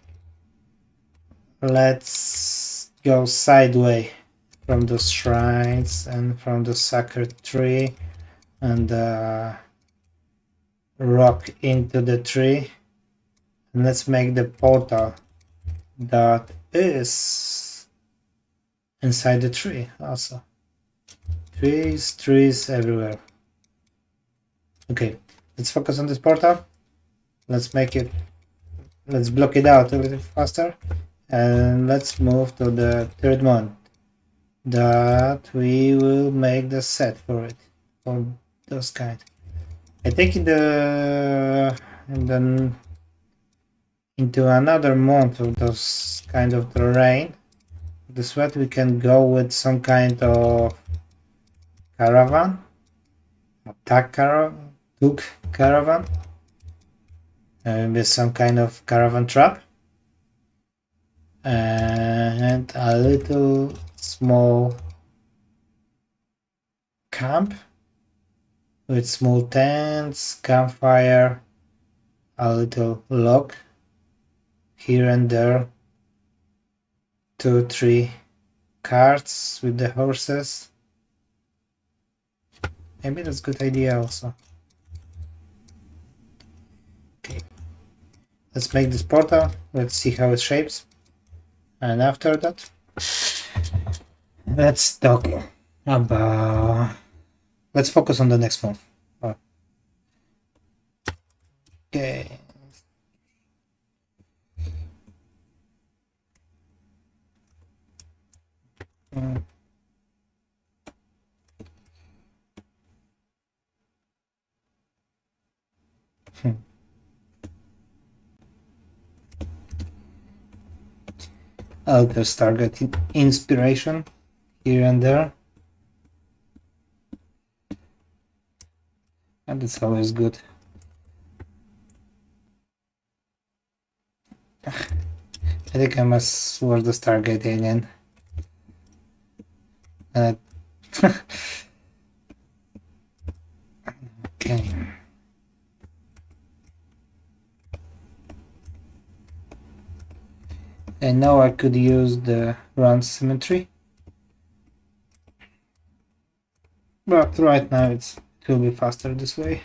let's go sideways from the shrines and from the sacred tree and rock into the tree. And let's make the portal that is inside the tree also. Trees everywhere. Okay, let's focus on this portal. Let's block it out a little faster. And let's move to the third one that we will make the set for it, for those kind. I think into another month of those kind of terrain, this way we can go with some kind of caravan, attack caravan, took caravan, with some kind of caravan trap, and a little small camp with small tents, campfire, a little log here and there, 2-3 carts with the horses. Maybe that's a good idea also. Okay, let's make this portal. Let's see how it shapes. And after that, let's talk about... Let's focus on the next one. Okay. I'll just target inspiration here and there. And it's always good. I think I must word the Stargate alien. Okay. And now I could use the run symmetry. But right now it will be faster this way.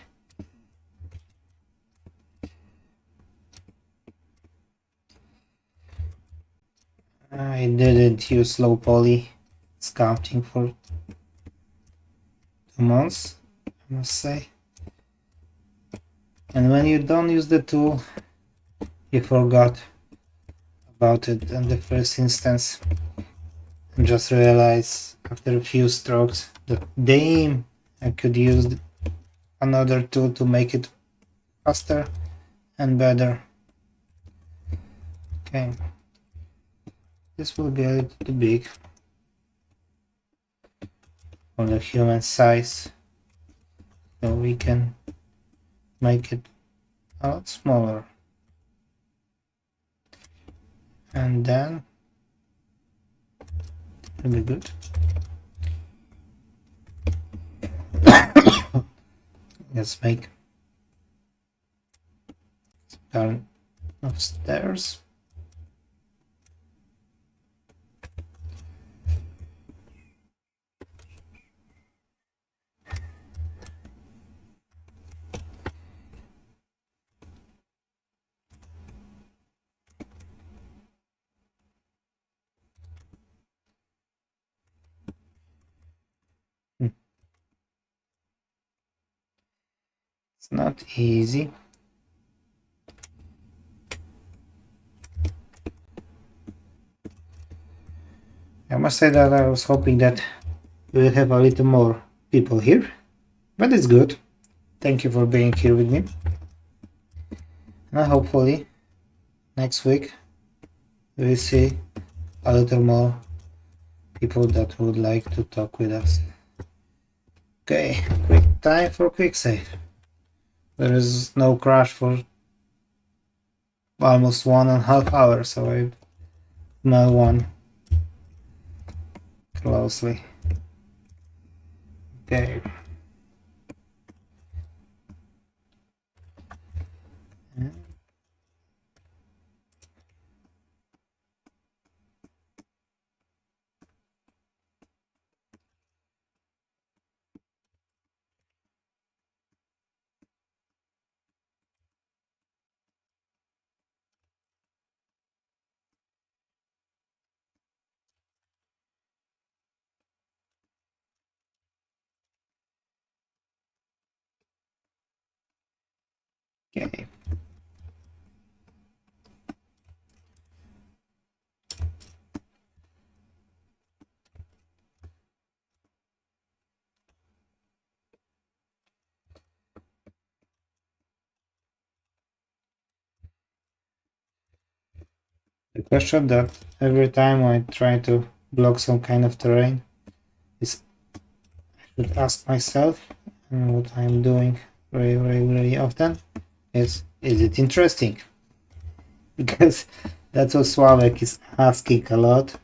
I didn't use low poly sculpting for 2 months, I must say. And when you don't use the tool, you forgot about it in the first instance and just realize after a few strokes that damn, I could use another tool to make it faster and better. Okay, this will be a little too big for the human size, so we can make it a lot smaller. And then it will be good. Let's make turn of stairs. It's not easy. I must say that I was hoping that we'll have a little more people here, but it's good. Thank you for being here with me. And hopefully next week we'll see a little more people that would like to talk with us. Okay, quick time for quick save. There is no crash for almost 1.5 hours, so I smell one closely. Okay. Okay. The question that every time I try to block some kind of terrain is I should ask myself, and what I'm doing very often is it interesting? Because that's what Sławek is asking a lot.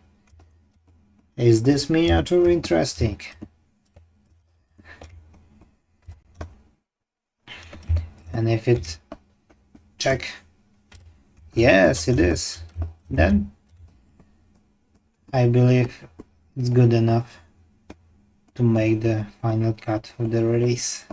Is this miniature interesting? And if it check, yes it is, then I believe it's good enough to make the final cut of the release.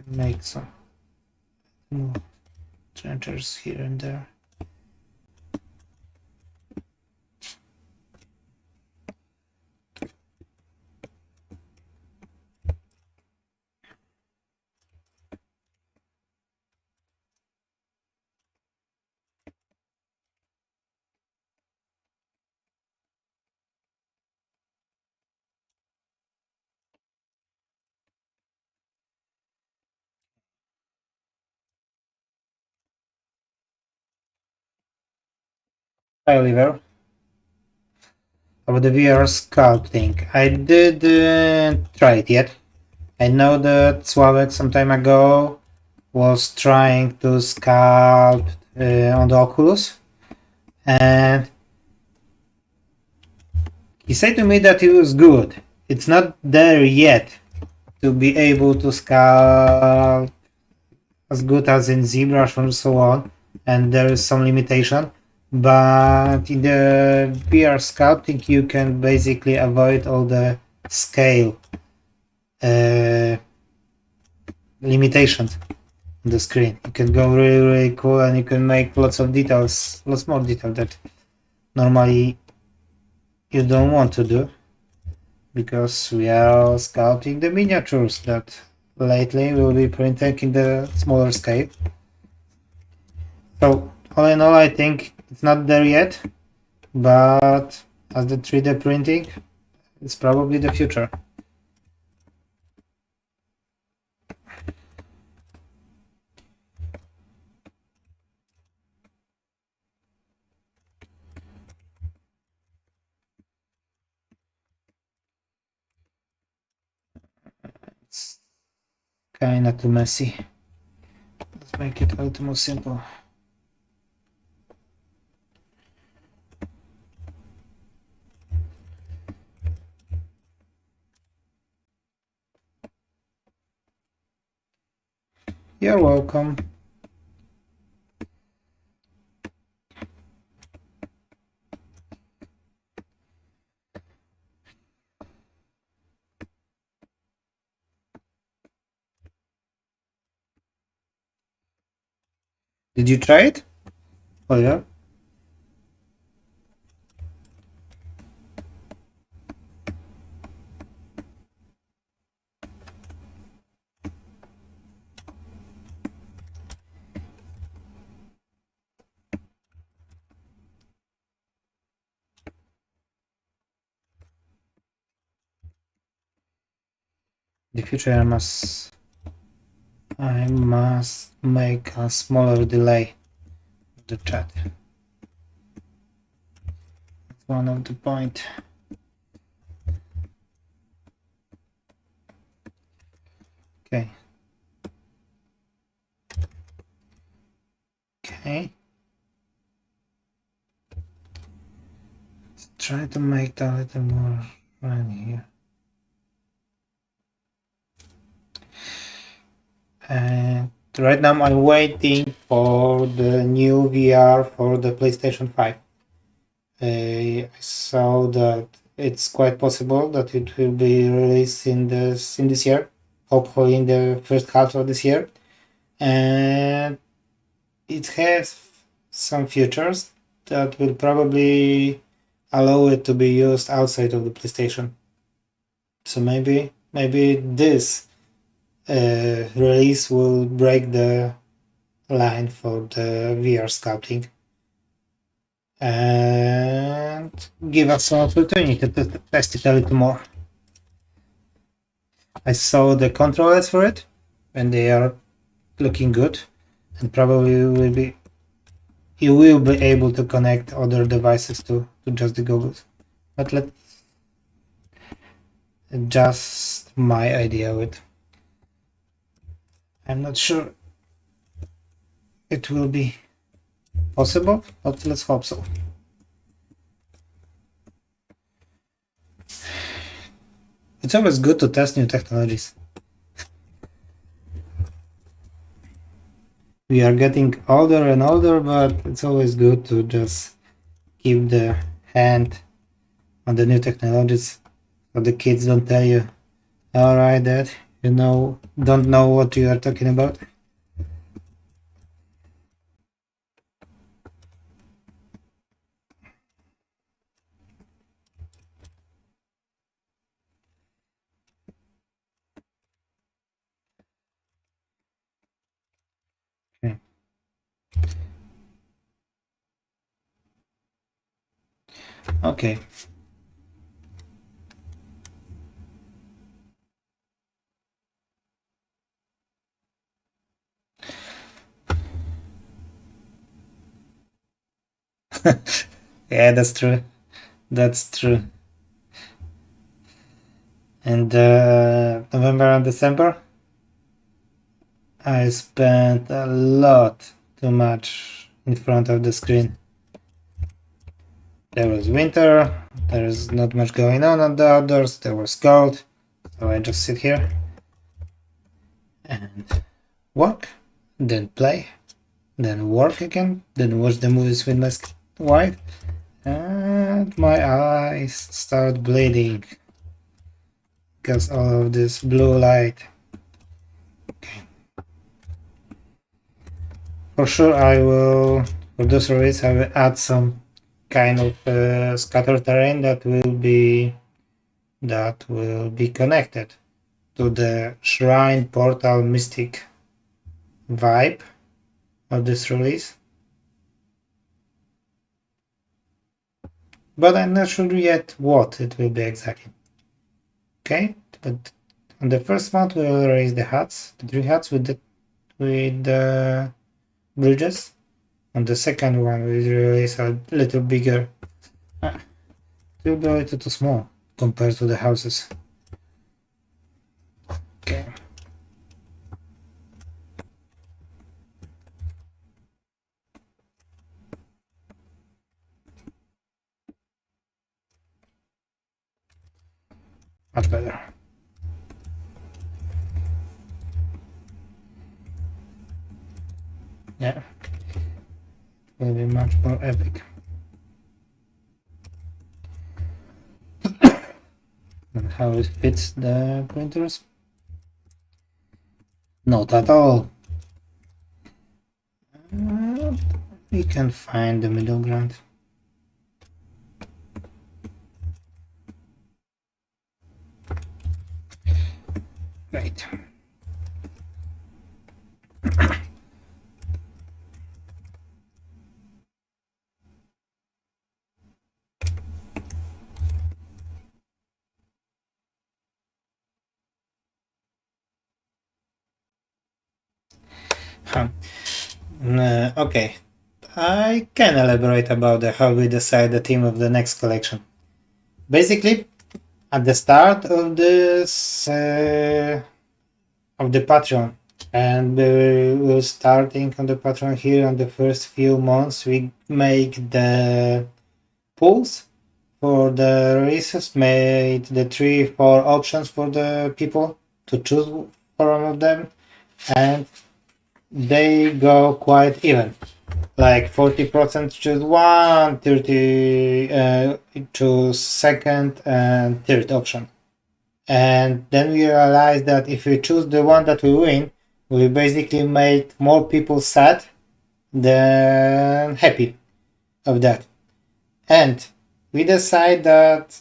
Make some more trenchers here and there. Hi Oliver. About the VR sculpting, I didn't try it yet. I know that Sławek some time ago was trying to sculpt on the Oculus, and he said to me that it was good. It's not there yet to be able to sculpt as good as in ZBrush and so on, and there is some limitation. But in the VR sculpting, you can basically avoid all the scale limitations on the screen. You can go really cool, and you can make lots of details, lots more detail that normally you don't want to do, because we are sculpting the miniatures that lately will be printing in the smaller scale. So all in all, I think it's not there yet, but as the 3D printing, it's probably the future. It's kinda too messy. Let's make it a little more simple. You're welcome. Did you try it? Oh yeah. In the future I must make a smaller delay of the chat. That's one of the point. Okay. Okay. Let's try to make that a little more fun here. And right now I'm waiting for the new VR for the PlayStation 5. I saw that it's quite possible that it will be released in this year, hopefully in the first half of this year, and it has some features that will probably allow it to be used outside of the PlayStation. So maybe this release will break the line for the VR sculpting and give us an opportunity to test it a little more. I saw the controllers for it, and they are looking good, and probably you will be able to connect other devices to just the goggles. But let's just my idea with. I'm not sure it will be possible, but let's hope so. It's always good to test new technologies. We are getting older and older, but it's always good to just keep the hand on the new technologies so the kids don't tell you, alright, Dad, don't know what you are talking about. Okay. Okay. Yeah, that's true. That's true. And November and December, I spent a lot too much in front of the screen. There was winter, there's not much going on the outdoors, there was cold, so I just sit here and work, then play, then work again, then watch the movies with my wife, and my eyes start bleeding because all of this blue light. Okay. For sure I will, for those release, I will add some kind of scatter terrain that will be connected to the Shrine Portal Mystic vibe of this release. But I'm not sure yet what it will be exactly. Okay, but on the first month we will raise the huts, the 3 huts with the bridges. On the second one we release a little bigger. It will be a little too small compared to the houses. Okay. Much better. Yeah, will be much more epic. And how it fits the printers? Not at all. We can find the middle ground. Right. Okay, I can elaborate about how we decide the theme of the next collection. Basically, at the start of this of the Patreon, and we're starting on the Patreon here on the first few months, we make the polls for the releases, made the 3-4 options for the people to choose for one of them, and they go quite even. Like 40% choose one, 30 choose second and third option. And then we realize that if we choose the one that we win, we basically make more people sad than happy of that. And we decide that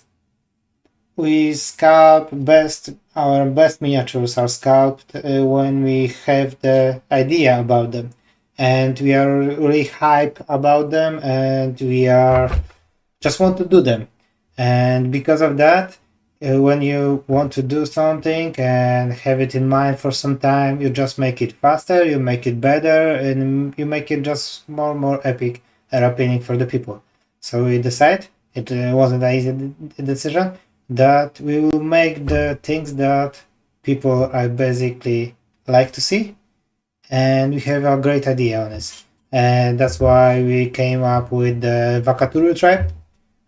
we sculpt our best miniatures are sculpted when we have the idea about them. And we are really hype about them and we are just want to do them. And because of that, when you want to do something and have it in mind for some time, you just make it faster, you make it better, and you make it just more epic and appealing for the people. So we decide, it wasn't an easy decision, that we will make the things that people are basically like to see, and we have a great idea on it. And that's why we came up with the Vakaturu tribe,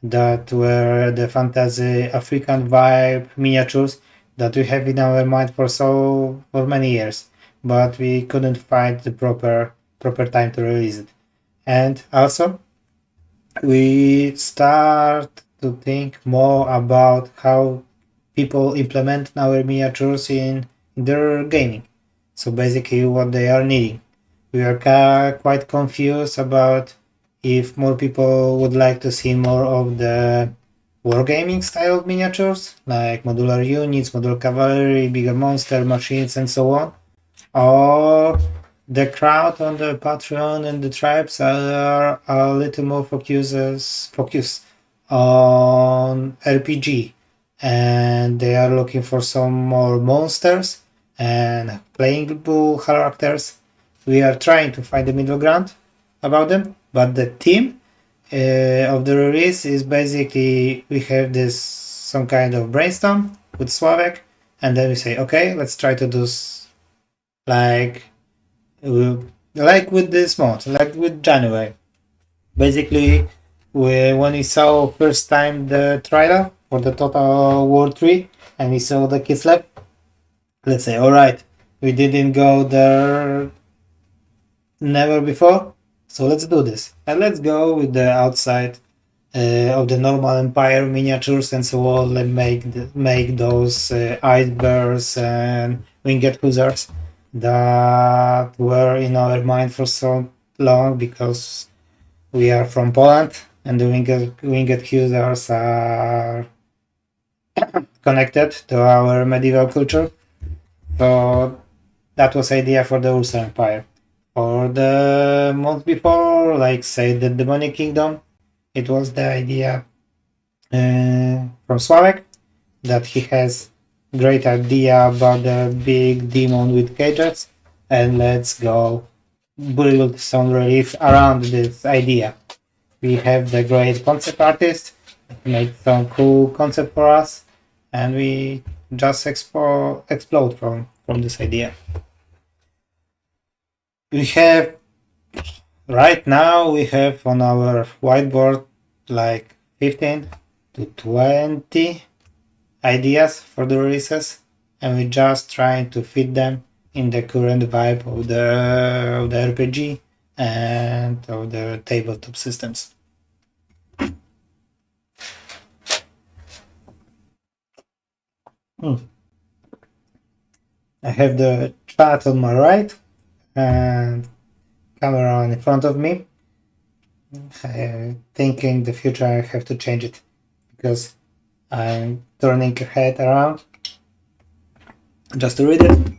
that were the fantasy African vibe miniatures that we have in our mind for many years, but we couldn't find the proper time to release it. And also, we start to think more about how people implement our miniatures in their gaming. So basically, what they are needing. We are quite confused about if more people would like to see more of the wargaming style of miniatures, like modular units, modular cavalry, bigger monster machines, and so on, or the crowd on the Patreon and the tribes are a little more focused on RPG, and they are looking for some more monsters and playable characters. We are trying to find the middle ground about them, but the theme of the release is basically we have this some kind of brainstorm with Slavek, and then we say, okay, let's try to do like with this month, like with January. Basically, when we saw first time the trailer for the Total War 3 and we saw the Kislev, let's say, all right, we didn't go there never before, so let's do this. And let's go with the outside of the normal Empire miniatures and so on, and make those ice bears and winged hussars that were in our mind for so long, because we are from Poland and the winged hussars are connected to our medieval culture. So that was idea for the Ursa Empire. For the month before, like say the Demonic Kingdom, it was the idea from Slavek that he has great idea about the big demon with cages, and let's go build some relief around this idea. We have the great concept artist make some cool concept for us, and we just explode from this idea. We have right now we have on our whiteboard like 15 to 20 ideas for the releases, and we're just trying to fit them in the current vibe of the RPG and other tabletop systems. I have the chat on my right and camera in front of me. I think in the future I have to change it because I'm turning your head around just to read it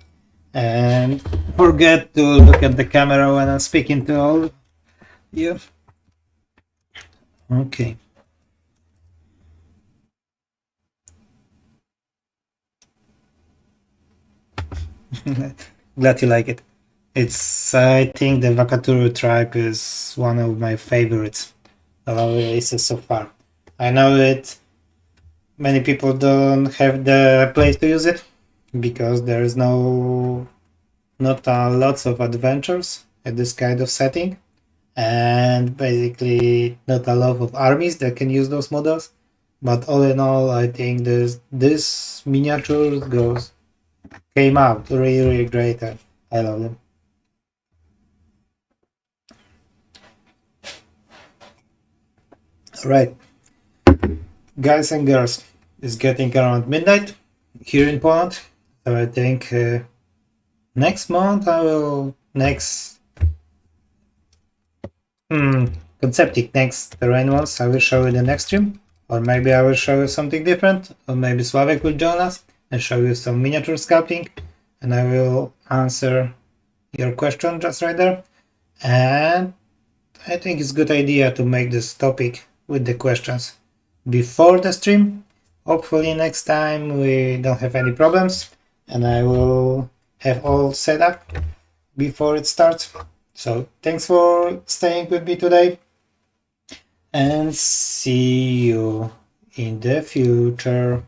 and forget to look at the camera when I'm speaking to all you. Okay. Glad you like it. I think the Vakaturu tribe is one of my favorites of our races so far. I know that many people don't have the place to use it because there is not lots of adventures at this kind of setting, and basically not a lot of armies that can use those models. But all in all, I think this miniature came out really great. I love them. All right, guys and girls, it's getting around midnight here in Poland, so I think next month I will Conceptic next terrain ones I will show you the next stream, or maybe I will show you something different, or maybe Slavek will join us and show you some miniature sculpting, and I will answer your question just right there. And I think it's a good idea to make this topic with the questions before the stream. Hopefully next time we don't have any problems and I will have all set up before it starts. So thanks for staying with me today and see you in the future.